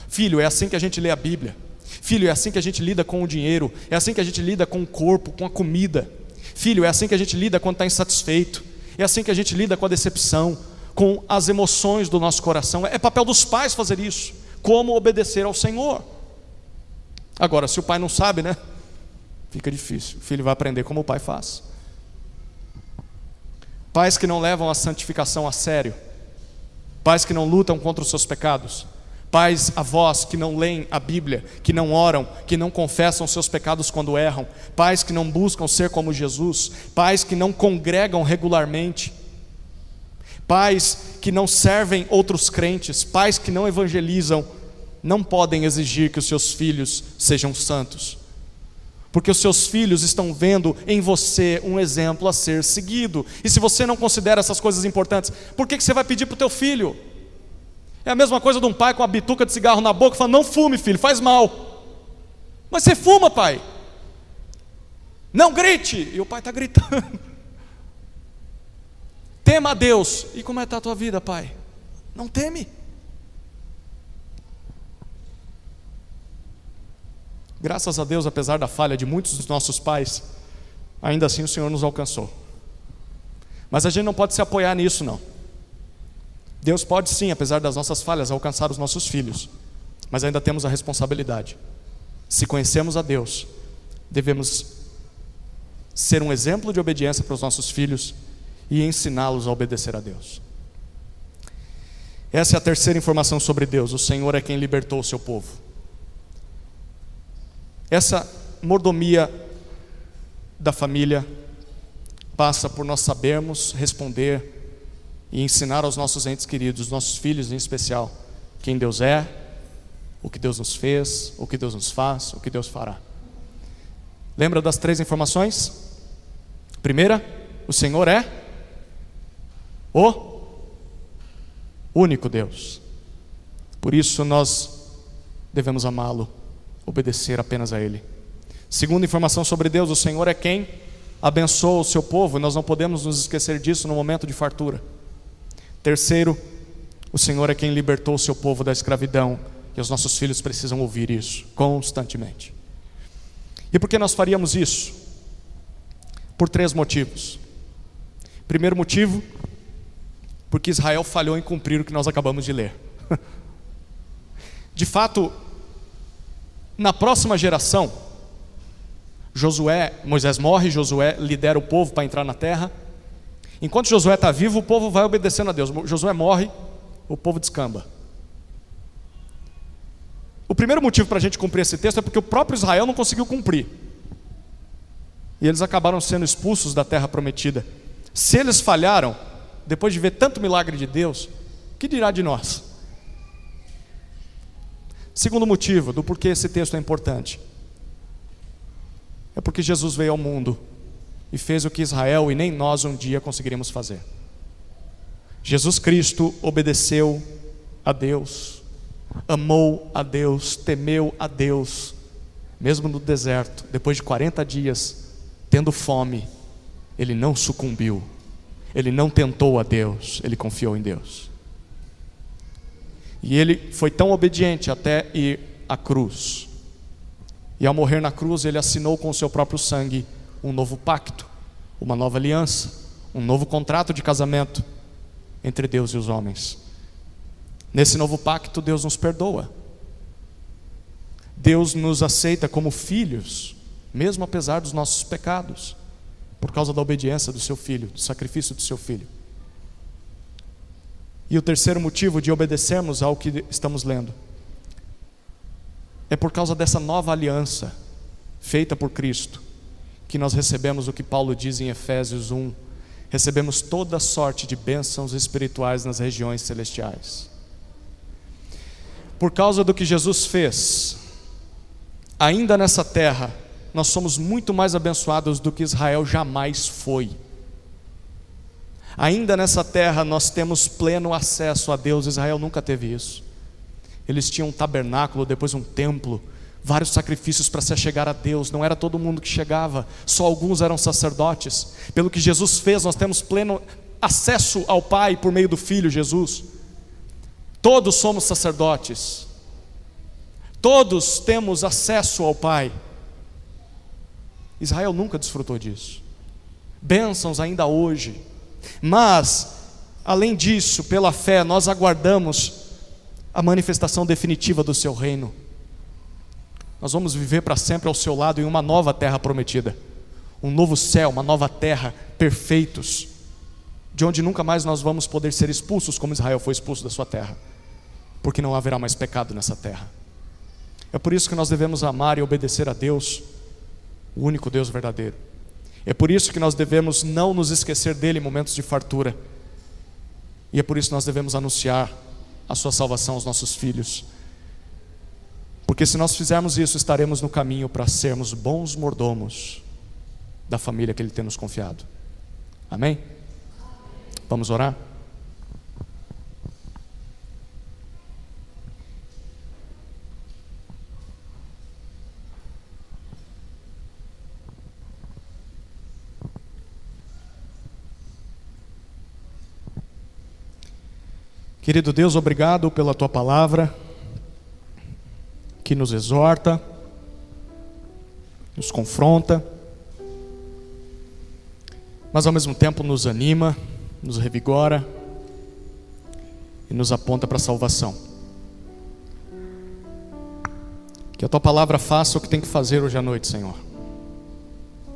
Filho, é assim que a gente lê a Bíblia. Filho, é assim que a gente lida com o dinheiro. É assim que a gente lida com o corpo, com a comida. Filho, é assim que a gente lida quando está insatisfeito. É assim que a gente lida com a decepção, com as emoções do nosso coração. É papel dos pais fazer isso. Como obedecer ao Senhor. Agora, se o pai não sabe, né? Fica difícil. O filho vai aprender como o pai faz. Pais que não levam a santificação a sério. Pais que não lutam contra os seus pecados. Pais, avós que não leem a Bíblia, que não oram, que não confessam seus pecados quando erram. Pais que não buscam ser como Jesus. Pais que não congregam regularmente. Pais que não servem outros crentes. Pais que não evangelizam. Não podem exigir que os seus filhos sejam santos. Porque os seus filhos estão vendo em você um exemplo a ser seguido. E se você não considera essas coisas importantes, por que você vai pedir para o teu filho? É a mesma coisa de um pai com a bituca de cigarro na boca, falando: não fume, filho, faz mal. Mas você fuma, pai. Não grite. E o pai está gritando. Tema a Deus. E como é que está a tua vida, pai? Não teme. Graças a Deus, apesar da falha de muitos dos nossos pais, ainda assim o Senhor nos alcançou. Mas a gente não pode se apoiar nisso, não. Deus pode sim, apesar das nossas falhas, alcançar os nossos filhos. Mas ainda temos a responsabilidade. Se conhecemos a Deus, devemos ser um exemplo de obediência para os nossos filhos e ensiná-los a obedecer a Deus. Essa é a terceira informação sobre Deus. O Senhor é quem libertou o seu povo. Essa mordomia da família passa por nós sabermos responder e ensinar aos nossos entes queridos, nossos filhos em especial, quem Deus é, o que Deus nos fez, o que Deus nos faz, o que Deus fará. Lembra das 3 informações? Primeira, o Senhor é o único Deus. Por isso nós devemos amá-lo, obedecer apenas a Ele. Segunda informação sobre Deus: o Senhor é quem abençoa o seu povo, e nós não podemos nos esquecer disso no momento de fartura. Terceiro, o Senhor é quem libertou o seu povo da escravidão, e os nossos filhos precisam ouvir isso constantemente. E por que nós faríamos isso? Por 3 motivos. Primeiro motivo, porque Israel falhou em cumprir o que nós acabamos de ler. De fato, na próxima geração, Moisés morre, Josué lidera o povo para entrar na terra. Enquanto Josué está vivo, o povo vai obedecendo a Deus. Josué morre, o povo descamba. O primeiro motivo para a gente cumprir esse texto é porque o próprio Israel não conseguiu cumprir. E eles acabaram sendo expulsos da terra prometida. Se eles falharam, depois de ver tanto milagre de Deus, o que dirá de nós? Segundo motivo do porquê esse texto é importante, é porque Jesus veio ao mundo e fez o que Israel e nem nós um dia conseguiríamos fazer. Jesus Cristo obedeceu a Deus, amou a Deus, temeu a Deus, mesmo no deserto, depois de 40 dias, tendo fome, ele não sucumbiu, ele não tentou a Deus, ele confiou em Deus. E ele foi tão obediente até ir à cruz. E ao morrer na cruz, ele assinou com o seu próprio sangue um novo pacto, uma nova aliança, um novo contrato de casamento entre Deus e os homens. Nesse novo pacto, Deus nos perdoa. Deus nos aceita como filhos, mesmo apesar dos nossos pecados, por causa da obediência do seu filho, do sacrifício do seu filho. E o terceiro motivo de obedecermos ao que estamos lendo é por causa dessa nova aliança feita por Cristo, que nós recebemos o que Paulo diz em Efésios 1, recebemos toda sorte de bênçãos espirituais nas regiões celestiais. Por causa do que Jesus fez, ainda nessa terra, nós somos muito mais abençoados do que Israel jamais foi. Ainda nessa terra nós temos pleno acesso a Deus. Israel nunca teve isso. Eles tinham um tabernáculo, depois um templo, vários sacrifícios para se achegar a Deus. Não era todo mundo que chegava, só alguns eram sacerdotes. Pelo que Jesus fez, nós temos pleno acesso ao Pai por meio do Filho Jesus. Todos somos sacerdotes, todos temos acesso ao Pai. Israel nunca desfrutou disso. Bênçãos ainda hoje. Mas, além disso, pela fé, nós aguardamos a manifestação definitiva do seu reino. Nós vamos viver para sempre ao seu lado em uma nova terra prometida, um novo céu, uma nova terra, perfeitos, de onde nunca mais nós vamos poder ser expulsos como Israel foi expulso da sua terra, porque não haverá mais pecado nessa terra. É por isso que nós devemos amar e obedecer a Deus, o único Deus verdadeiro. É por isso que nós devemos não nos esquecer dele em momentos de fartura. E é por isso que nós devemos anunciar a sua salvação aos nossos filhos. Porque se nós fizermos isso, estaremos no caminho para sermos bons mordomos da família que ele tem nos confiado. Amém? Vamos orar? Querido Deus, obrigado pela tua palavra, que nos exorta, nos confronta, mas ao mesmo tempo nos anima, nos revigora e nos aponta para a salvação. Que a tua palavra faça o que tem que fazer hoje à noite, Senhor,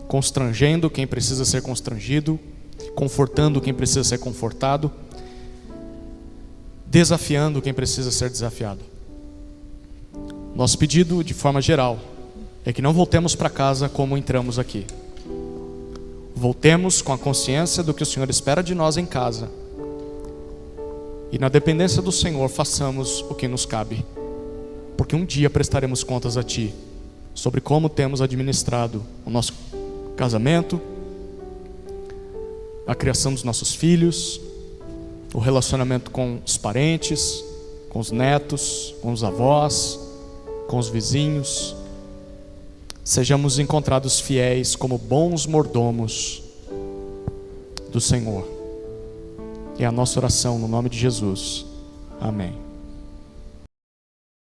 constrangendo quem precisa ser constrangido, confortando quem precisa ser confortado, desafiando quem precisa ser desafiado. Nosso pedido, de forma geral, é que não voltemos para casa como entramos aqui. Voltemos com a consciência do que o Senhor espera de nós em casa. E na dependência do Senhor, façamos o que nos cabe. Porque um dia prestaremos contas a Ti sobre como temos administrado o nosso casamento, a criação dos nossos filhos, o relacionamento com os parentes, com os netos, com os avós, com os vizinhos. Sejamos encontrados fiéis como bons mordomos do Senhor. É a nossa oração no nome de Jesus. Amém.